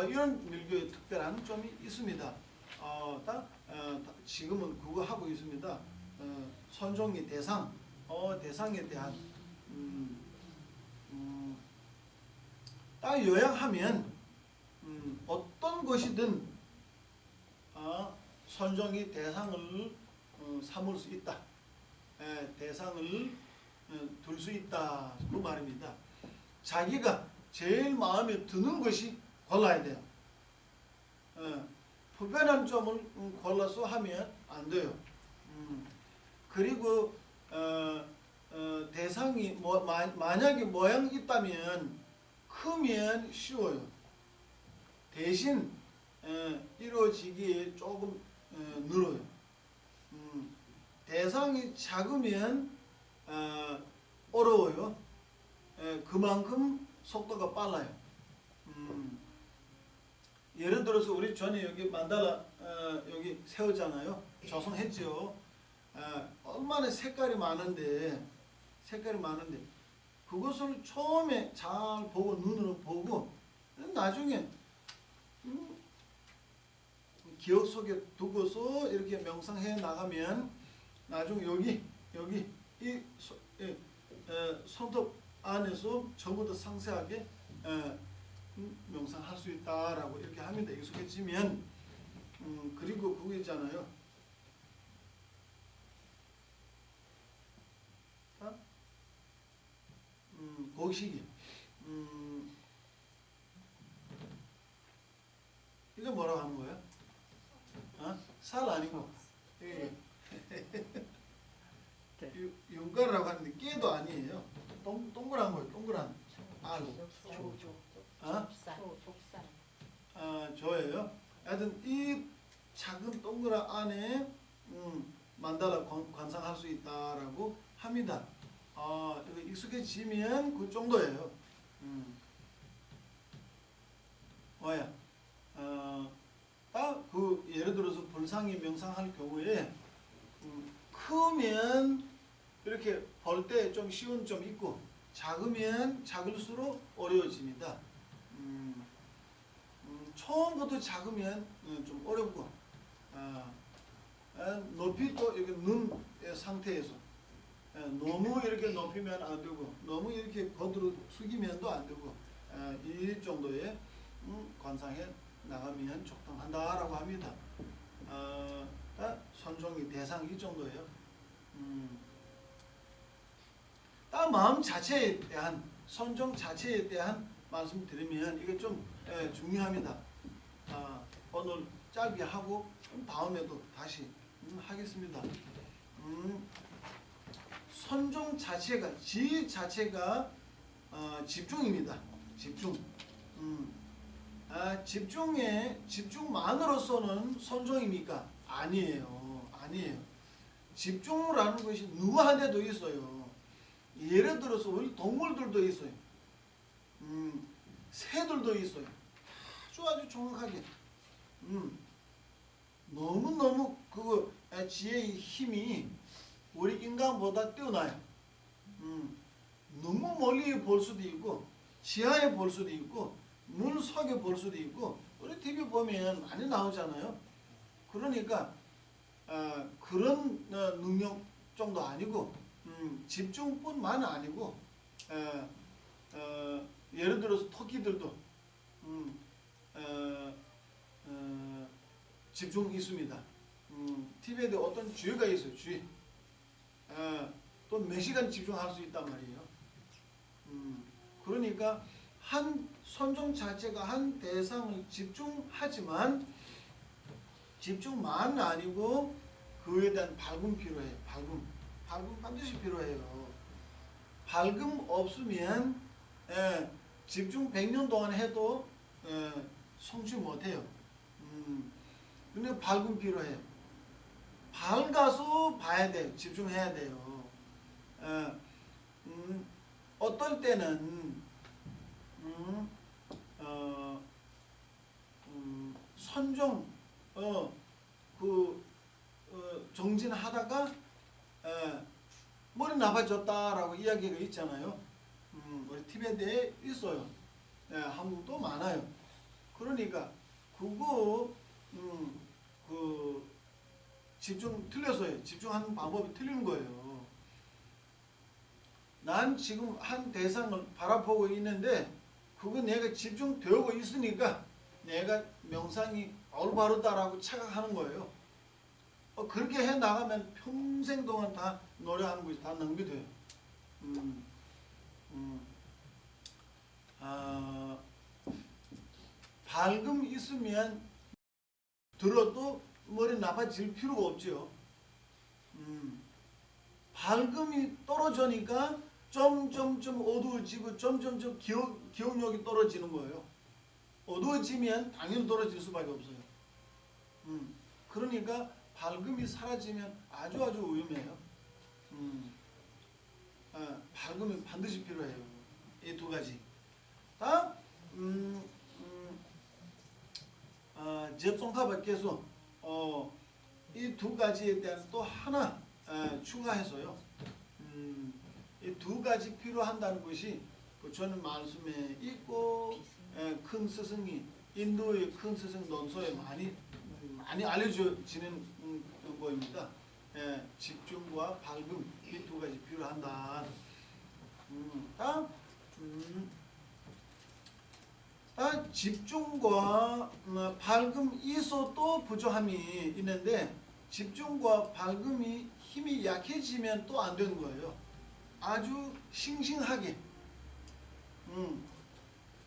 이런 밀교에 특별한 점이 있습니다. 지금은 그거 하고 있습니다. 선종이 대상, 대상에 대한 딱 요약하면 어떤 것이든 선종이 대상을 삼을 수 있다. 대상을 둘 수 있다. 그 말입니다. 자기가 제일 마음에 드는 것이 골라야 돼요. 불편한 점을 골라서 하면 안 돼요. 그리고 대상이 만약에 모양이 있다면 크면 쉬워요. 대신 이루어지기에 조금 늘어요. 대상이 작으면 어려워요. 그만큼 속도가 빨라요. 예를 들어서 우리 전에 여기 만달라 여기 세우잖아요. 조성했죠. 얼마나 색깔이 많은데 그것을 처음에 잘 보고 눈으로 보고 나중에 기억 속에 두고서 이렇게 명상해 나가면 나중에 여기 이 손톱 안에서 전부 다 상세하게 명상할 수 있다라고 이렇게 하면 돼. 익숙해지면 그리고 그거 있잖아요. 곡식이 이거 뭐라고 하는 거야? 살 아니고 윤가라고 하는데 깨도 아니에요. 동그란 거예요. 동그란 알. 저예요. 하여튼 이 작은 동그란 안에 만달라 관상할 수 있다라고 합니다. 이거 익숙해지면 그 정도예요. 예를 들어서 불상이 명상할 경우에 크면 이렇게 볼 때 좀 쉬운 점 있고 작으면 작을수록 어려워집니다. 처음부터 작으면 좀 어렵고 높이 또 이렇게 는 상태에서 너무 이렇게 높이면 안 되고 너무 이렇게 거들어 숙이면도 안 되고 이 정도의 관상에 나가면 적당한다라고 합니다. 선종이 대상 이 정도예요. 딱 마음 자체에 대한 선종 자체에 대한 말씀드리면 이게 좀 중요합니다. 오늘 짧게 하고 다음에도 다시 하겠습니다. 선종 자체가 지 자체가 집중입니다. 집중. 집중만으로서는 선종입니까? 아니에요. 아니에요. 집중이라는 것이 누구한테도 있어요. 예를 들어서 우리 동물들도 있어요. 새들도 있어요. 아주 정확하게. 너무너무 그 지혜의 힘이 우리 인간보다 뛰어나요. 너무 멀리 볼 수도 있고 지하에 볼 수도 있고 물 속에 볼 수도 있고 우리 TV 보면 많이 나오잖아요. 그러니까 그런 능력 정도 아니고 집중뿐만 아니고 예를 들어서 토끼들도 집중이 있습니다. TV에 어떤 쥐가 있어요. 쥐. 또 몇 시간 집중할 수 있단 말이에요. 그러니까 한 선종 자체가 한 대상을 집중하지만 집중만 아니고 그에 대한 밝음 필요해요. 밝음 반드시 필요해요. 밝음 없으면 집중 100년 동안 해도 성취 못해요. 근데 밝음 필요해요. 밝아서 봐야 돼요. 집중해야 돼요. 어떨 때는 선종 정진하다가 머리 나빠졌다라고 이야기가 있잖아요. 우리 티베트에 있어요. 한국도 많아요. 그러니까 그거 그 집중 틀렸어요. 집중하는 방법이 틀린 거예요. 난 지금 한 대상을 바라보고 있는데 그거 내가 집중되고 있으니까 내가 명상이 올바르다라고 착각하는 거예요. 그렇게 해 나가면 평생 동안 다 노력하는 것이 다 낭비돼요. 밝음 있으면 들어도 머리 나빠질 필요가 없죠. 밝음이 떨어지니까 점점점 어두워지고 점점점 기억력이 떨어지는 거예요. 어두워지면 당연히 떨어질 수밖에 없어요. 그러니까 밝음이 사라지면 아주 위험해요. 밝음이 반드시 필요해요. 이 두 가지. 다음 접종하밖에서 이 두 가지에 대한 또 하나 추가해서요. 이 두 가지 필요한다는 것이 부처님 말씀에 있고 큰 스승이 인도의 큰 스승 논서에 많이 알려지는 거입니다. 집중과 밝음 이 두 가지 필요한다. 다음 집중과 밝음 이소도 부조함이 있는데 집중과 밝음이 힘이 약해지면 또 안 되는 거예요. 아주 싱싱하게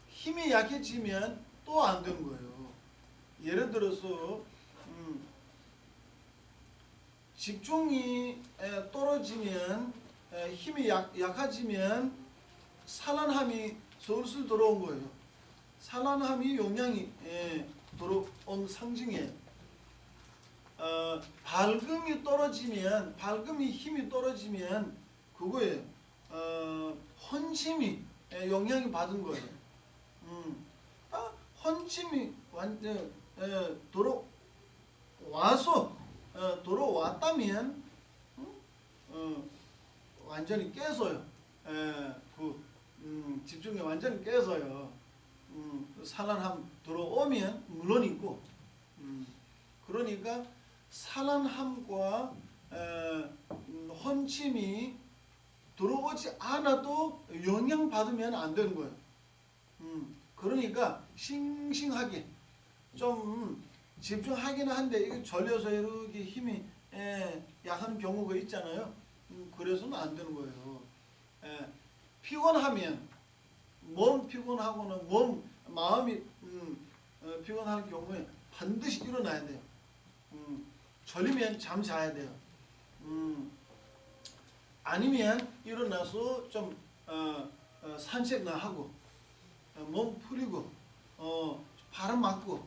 힘이 약해지면 또 안 되는 거예요. 예를 들어서 집중이 떨어지면 힘이 약해지면 산란함이 슬슬 들어온 거예요. 산란함이 용량이 들어온 상징이에요. 밝음이 떨어지면 밝음이 힘이 떨어지면 그거에 헌침이 영향이 받은 거예요. 헌침이 완전 들어왔다면 완전히 깨서요. 집중이 완전히 깨서요. 산란함 들어오면 물론 있고 그러니까 살한함과 헌침이 들어오지 않아도 영향받으면 안 되는 거예요. 그러니까 싱싱하게 좀 집중하기는 한데 이게 졸려서 이렇게 힘이 약한 경우가 있잖아요. 그래서는 안 되는 거예요. 피곤하면 몸 피곤하고는 마음이 피곤할 경우에 반드시 일어나야 돼요. 졸리면 잠 자야 돼요. 아니면 일어나서 좀 산책나 하고 몸 풀리고 바람 맞고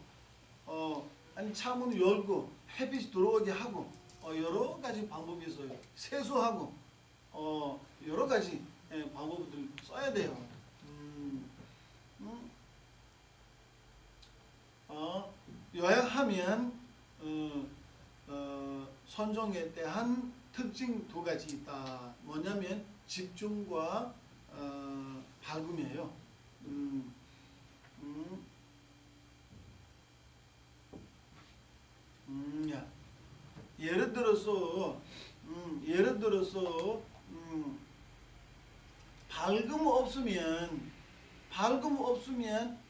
아니 창문 열고 햇빛이 들어오게 하고 여러 가지 방법이 있어요. 세수하고 여러 가지 방법들 써야 돼요. 요약하면 선종에 대한 특징 두 가지 있다. 뭐냐면 집중과 밝음이에요. 예를 들어서 밝음 없으면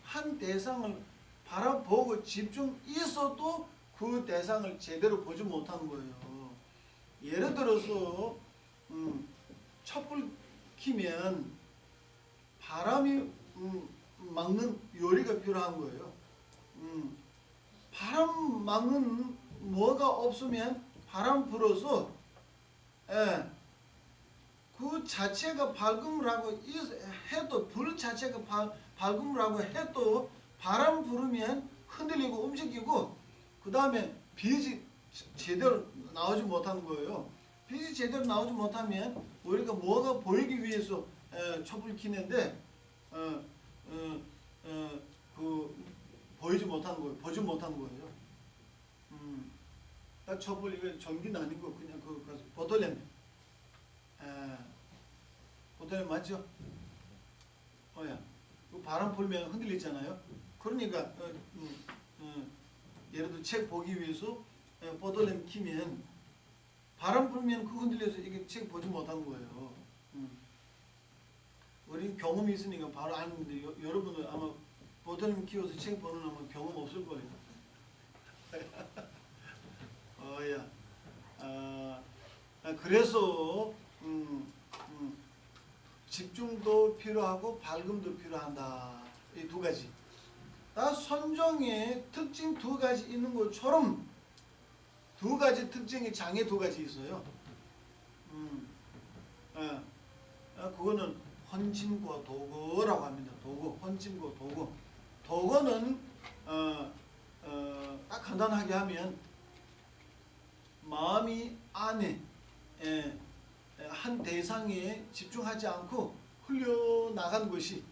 한 대상을 바라보고 집중 있어도 그 대상을 제대로 보지 못하는 거예요. 예를 들어서 촛불 켜면 바람이 막는 요리가 필요한 거예요. 바람 막는 뭐가 없으면 바람 불어서 그 자체가 밝음을 하고 해도 불 자체가 밝음을 하고 해도 바람 불으면 흔들리고 움직이고 그 다음에 빛이 제대로 나오지 못하는 거예요. 빛이 제대로 나오지 못하면 우리가 뭐가 보이기 위해서 촛불 켜는데 보이지 못하는 거예요. 보지 못하는 거예요. 딱 촛불 이거 전기는 아니고 그냥 그 보톨렘. 보톨렘 맞죠? 그 바람 불면 흔들리잖아요. 그러니까 예를 들어 책 보기 위해서 보톨렘 키면 바람 불면 그 흔들려서 이게 책 보지 못하는 거예요. 우리 경험이 있으니까 바로 아는데 여러분들 아마 보톨렘 키워서 책 보는 아마 경험 없을 거예요. 그래서 집중도 필요하고 밝음도 필요한다. 이 두 가지. 다 선종의 특징 두 가지 있는 것처럼 두 가지 특징의 장애 두 가지 있어요. 그거는 헌침과 도거라고 합니다. 도거, 헌침과 도거. 도거는 딱 간단하게 하면 마음이 안에 한 대상에 집중하지 않고 흘려나간 것이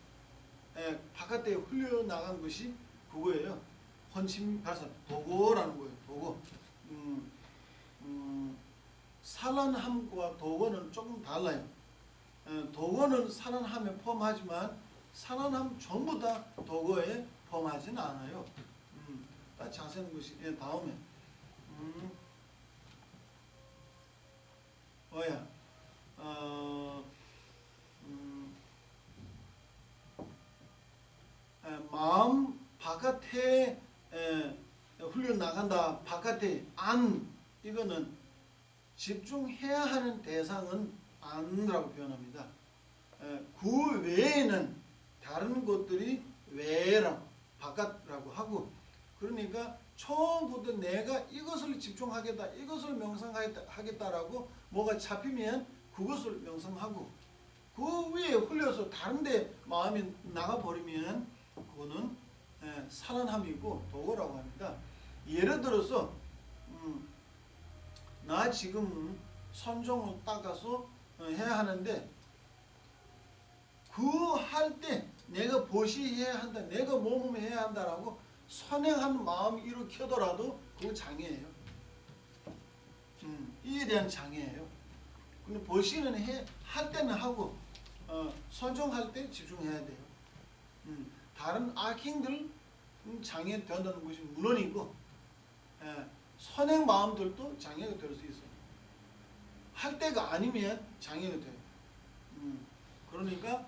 바깥에 흘려나간 것이 그거예요. 헌침 발사 도거라는 거예요. 도거. 살한함과 도거는 조금 달라요. 도거는 살한함에 포함하지만 살한함 전부 다 도거에 포함하지는 않아요. 자세한 것이 다음에 마음 바깥에 흘려나간다. 바깥에 안 이거는 집중해야 하는 대상은 안이라고 표현합니다. 그 외에는 다른 것들이 외라고 바깥이라고 하고 그러니까 처음부터 내가 이것을 집중하겠다, 이것을 명상하겠다라고 뭐가 잡히면 그것을 명상하고 그 위에 흘려서 다른데 마음이 나가버리면 그거는 살한함이고 도거라고 합니다. 예를 들어서 나 지금 선종을 닦아서 해야 하는데 그 할 때 내가 보시해야 한다, 내가 몸을 해야 한다라고 선행하는 마음이 일으켜더라도 그거 장애예요. 이에 대한 장애예요. 근데 보시는 할 때는 하고 선종할 때 집중해야 돼요. 다른 악행들 장애 된다는 것이 물론이고 선행 마음들도 장애가 될 수 있어요. 할 때가 아니면 장애가 돼요. 그러니까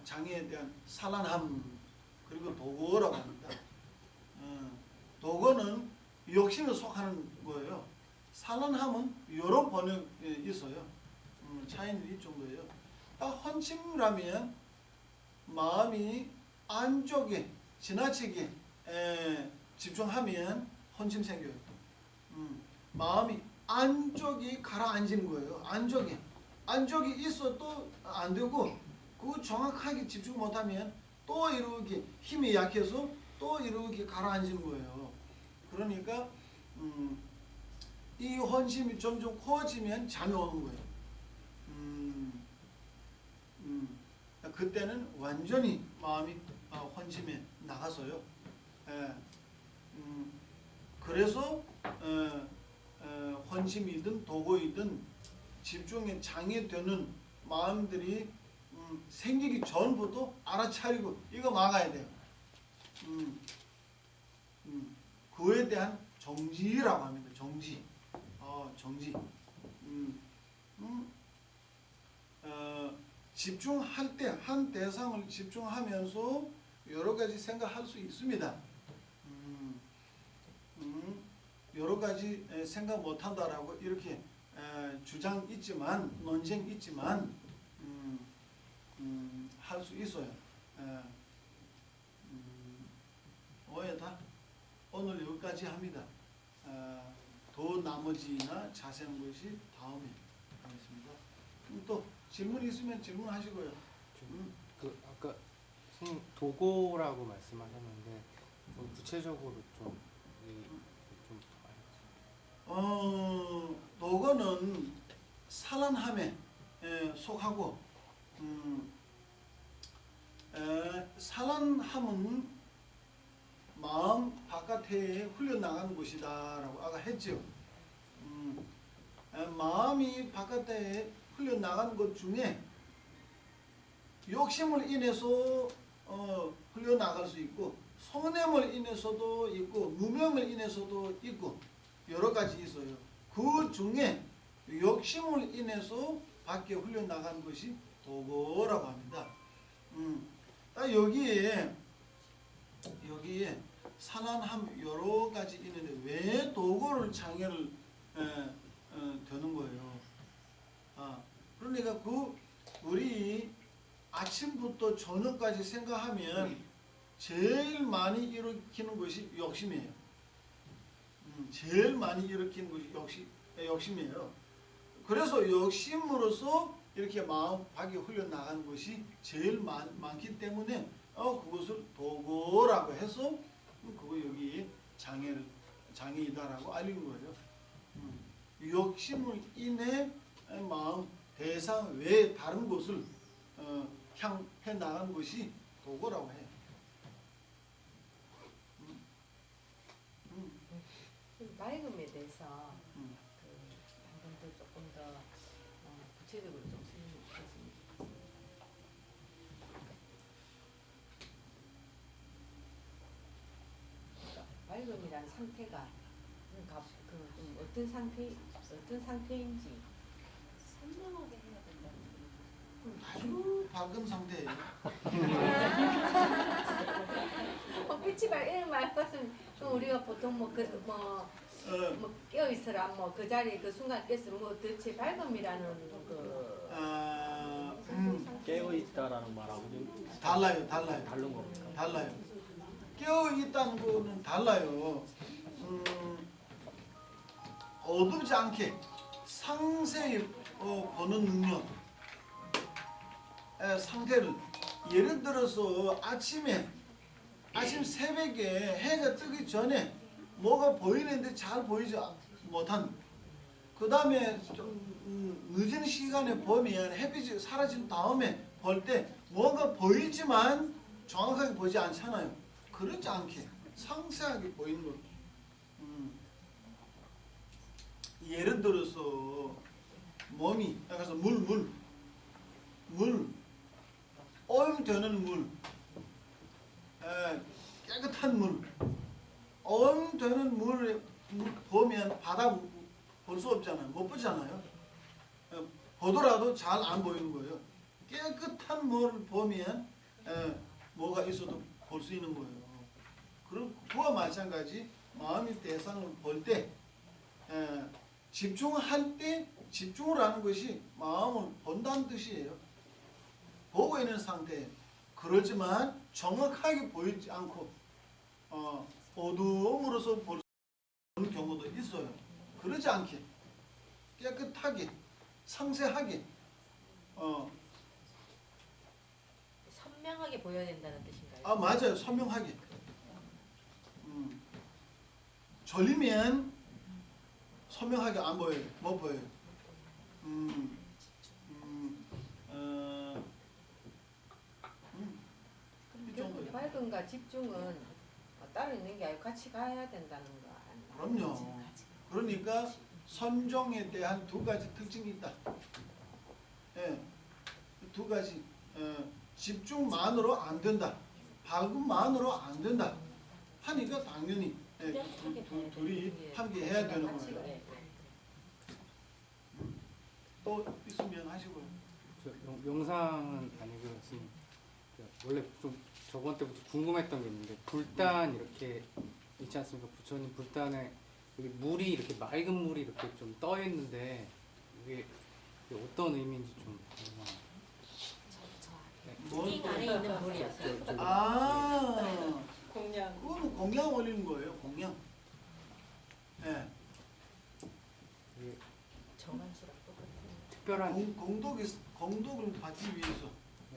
장애에 대한 산란함 그리고 도거라고 합니다. 도거는 욕심에 속하는 거예요. 산란함은 여러 번역이 있어요. 차이는 이 정도예요. 딱 헌침이라면 마음이 안쪽에 지나치게 집중하면 헌침 생겨요. 마음이 안쪽이 가라앉는 거예요. 안쪽이 있어도 안 되고 그 정확하게 집중 못하면 또 이렇게 힘이 약해서 또 이렇게 가라앉는 거예요. 그러니까 이 헌심이 점점 커지면 잠이 오는 거예요. 그때는 완전히 마음이 헌심에 나가서요. 그래서 헌심이든 도고이든 집중에 장애되는 마음들이 생기기 전부터 알아차리고 이거 막아야 돼요. 그에 대한 정지라고 합니다. 정지. 정지. 집중할 때 한 대상을 집중하면서 여러 가지 생각할 수 있습니다. 여러 가지 생각 못한다라고 이렇게 주장 있지만 논쟁 있지만 할 수 있어요. 오해다. 오늘 여기까지 합니다. 더 나머지나 자세한 것이 다음에 하겠습니다. 또 질문 있으면 질문하시고요. 그 아까 선생님 도고라고 말씀하셨는데 구체적으로 좀 도거는 산란함에 속하고 산란함은 마음 바깥에 흘러나가는 것이다라고 아까 했죠. 마음이 바깥에 흘러나가는 것 중에 욕심을 인해서 흘러나갈 수 있고 성냄을 인해서도 있고 무명을 인해서도 있고 여러 가지 있어요. 그 중에 욕심을 인해서 밖에 흘러나가는 것이 도거라고 합니다. 여기에 산란함 여러 가지 있는데 왜 도거를 장애를 되는 거예요. 그러니까 우리 아침부터 저녁까지 생각하면 제일 많이 일으키는 것이 욕심이에요. 제일 많이 일으키는 것이 욕심이에요. 그래서 욕심으로서 이렇게 마음 밖에 흘러나가는 것이 제일 많기 때문에 그것을 도거라고 해서 그거 여기 장애이다라고 알리는 거예요. 욕심을 인해 마음 대상 외에 다른 것을 향해 나가는 것이 도거라고 해요. 맑음에 대해서 방금 더 조금 더 구체적으로 좀 설명해 주셨습니다. 맑음이라는 상태가 좀 어떤 상태인지 선명하게 해야 된다는 아주 밝은 상태예요. 빛이 이런 말 것은 우리가 보통 깨어 있어라 그 자리에 그 순간 깼으면 도대체 밝음이라는 깨어 있다라는 말하고 달라요. 다른 겁니까? 달라요. 깨어 있다는 거는 달라요. 어둡지 않게 상세히 보는 능력, 상태를 예를 들어서 아침 새벽에 해가 뜨기 전에 뭐가 보이는데 잘 보이지 못한, 그 다음에 좀 늦은 시간에 보면 햇빛이 사라진 다음에 볼 때 뭔가 보이지만 정확하게 보지 않잖아요. 그렇지 않게 상세하게 보이는 것. 예를 들어서 몸이 그래서 물 오염되는 물, 깨끗한 물, 오염되는 물에 보면 바다 볼 수 없잖아요. 못 보잖아요. 보더라도 잘 안 보이는 거예요. 깨끗한 물 보면 뭐가 있어도 볼 수 있는 거예요. 그리고 그와 마찬가지 마음의 대상을 볼 때 집중할 때 집중을 하는 것이 마음을 본다는 뜻이에요. 보고 있는 상태. 그렇지만 정확하게 보이지 않고 어두움으로서 볼 수 있는 경우도 있어요. 그러지 않게 깨끗하게 상세하게 선명하게 보여야 된다는 뜻인가요? 아 맞아요. 선명하게. 졸리면 선명하게 안 보여요. 못 보여요. 이 결국 정도예요. 밝음과 집중은 따로 있는 게 아니고 같이 가야 된다는 거 아니에요? 그럼요. 그러니까 선종에 대한 두 가지 특징이 있다. 예, 두 가지. 집중만으로 안 된다. 밝음만으로 안 된다. 하니까 당연히 둘이 함께 해야 되는 같이 거예요. 가야 돼. 또 있으면 하시고요. 저 영상은 아니고 선생님, 원래 좀 저번 때부터 궁금했던 게 있는데 불단 이렇게 있지 않습니까? 부처님 불단에 여기 물이 이렇게 맑은 물이 이렇게 좀 떠 있는데 이게 어떤 의미인지 좀 궁금합니다. 푸딩 안에 있는 물이었어요. 아, 공양. 그거는 공양 올리는 거예요. 공양. 예, 이게 정한수랑 똑같은. 특별한 공덕을 받기 위해서.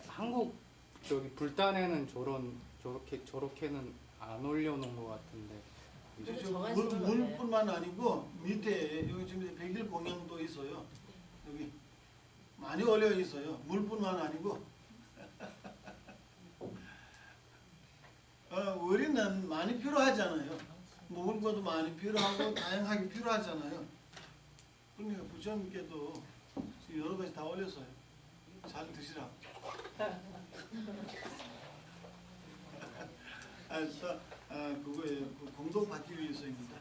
한국 저기 불단에는 저렇게는 안 올려놓은 것 같은데 그래서 저 정한수는 물뿐만 아니고 밑에 여기 지금 백일 공양도 있어요. 여기 많이 올려 있어요. 물뿐만 아니고. 우리는 많이 필요하잖아요. 먹을 것도 많이 필요하고 다양하게 필요하잖아요. 그러니까 부처님께도 여러 가지 다 올렸어요. 잘 드시라고. 그거예요. 그 공동 받기 위해서입니다.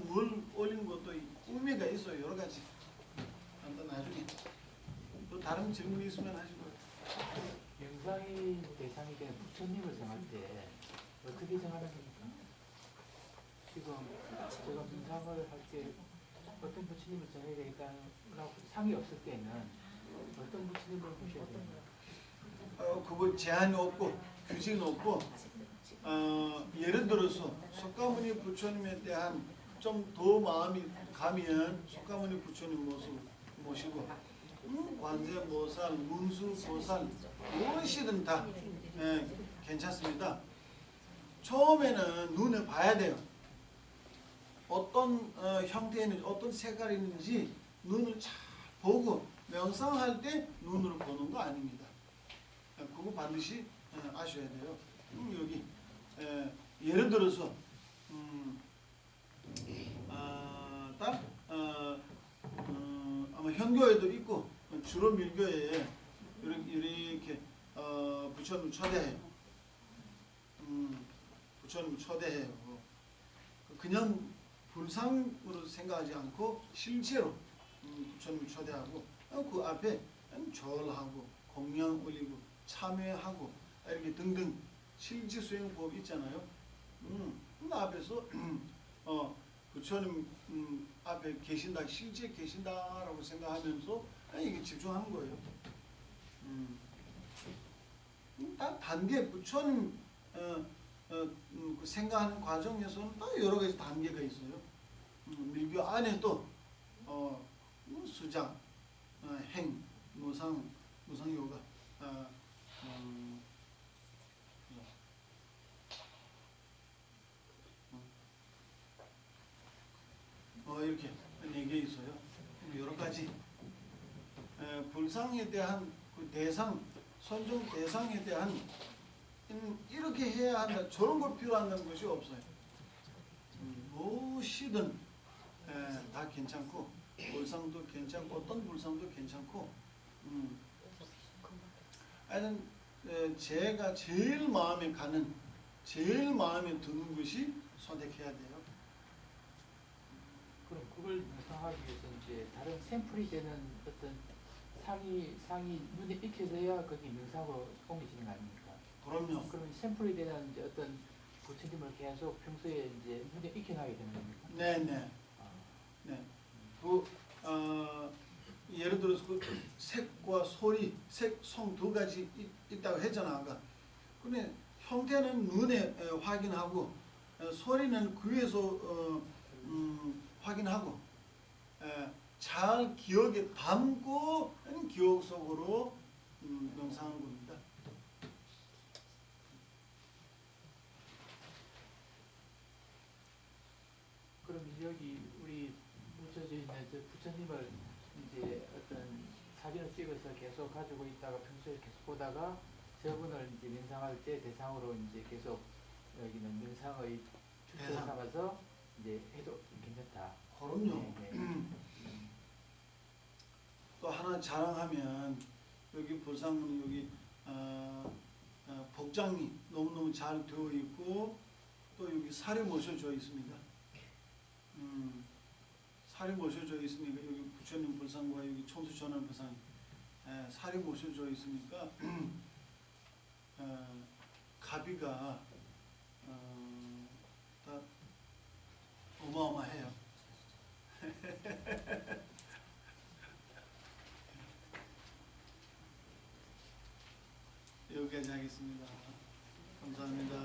물 올리는 것도 의미가 있어요. 여러 가지. 나중에 또 다른 질문 있으면 하시고요. 영상의 대상이 된 부처님을 정할 때 어떻게 정하는 겁니까? 지금 제가 명상을 할 때 어떤 부처님을 정해야 되니까라고 상이 없을 때는 어떤 부처님을 모셔야 됩니까? 그거 제한이 없고 규칙은 없고 예를 들어서 석가모니 부처님에 대한 좀 더 마음이 가면 석가모니 부처님 모시고 관세음보살, 문수보살 무엇이든 다 괜찮습니다. 처음에는 눈을 봐야 돼요. 어떤 형태인지 어떤 색깔이 있는지 눈을 잘 보고 명상할 때 눈으로 보는 거 아닙니다. 그거 반드시 아셔야 돼요. 여기 예를 들어서 아마 현교에도 있고 주로 밀교에 이렇게 부처님 초대해요. 부처님 초대해요. 그냥 불상으로 생각하지 않고 실제로 부처님 초대하고 그 앞에 절하고 공양 올리고 참회하고 이렇게 등등 실지 수행법 있잖아요. 그 앞에서 부처님 앞에 계신다, 실제 계신다라고 생각하면서 이게 집중하는 거예요. 딱 단계 부처님 그 생각하는 과정에서는 또 여러 가지 단계가 있어요. 밀교 안에도 수장, 행, 무상요가, 이렇게 4개 있어요. 여러 가지 불상에 대한 그 대상, 선정 대상에 대한 이렇게 해야 한다, 저런 걸 필요한다는 것이 없어요. 무엇이든 다 괜찮고 불상도 괜찮고 어떤 불상도 괜찮고 하여튼 제가 제일 마음에 가는 제일 마음에 드는 것이 선택해야 돼요. 그럼 그걸 명상하기 위해서 이제 다른 샘플이 되는 어떤 상이 눈에 익혀져야 거기 명상으로 옮겨지는 거 아닙니까? 그럼요. 그러면 샘플이 되는 이제 어떤 부처님을 계속 평소에 이제 눈에 익혀나게 되는 겁니까? 네네. 아, 네. 예를 들어서 그 색과 소리, 색, 성 두 가지 있다고 했잖아 아까. 근데 형태는 눈에 확인하고 소리는 귀에서 확인하고 잘 기억에 담고 기억 속으로 명상하는 겁니다. 그럼 여기 우리 묻혀져 있는 저 부처님을 이제 어떤 사진을 찍어서 계속 가지고 있다가 평소에 계속 보다가 저분을 이제 명상할 때 대상으로 이제 계속 여기는 명상의 주체를 대상. 삼아서 이제 해도 괜찮다. 그럼요. 네, 네. 또 하나 자랑하면 여기 보상은 여기 복장이 너무너무 잘 되어 있고 또 여기 살이 모셔져 있습니다. 살이 모셔져 있으니까 여기 부처님 불상과 여기 청수전환 불상 살이 모셔져 있으니까 가비가 다 어마어마해요. 여기까지 하겠습니다. 감사합니다.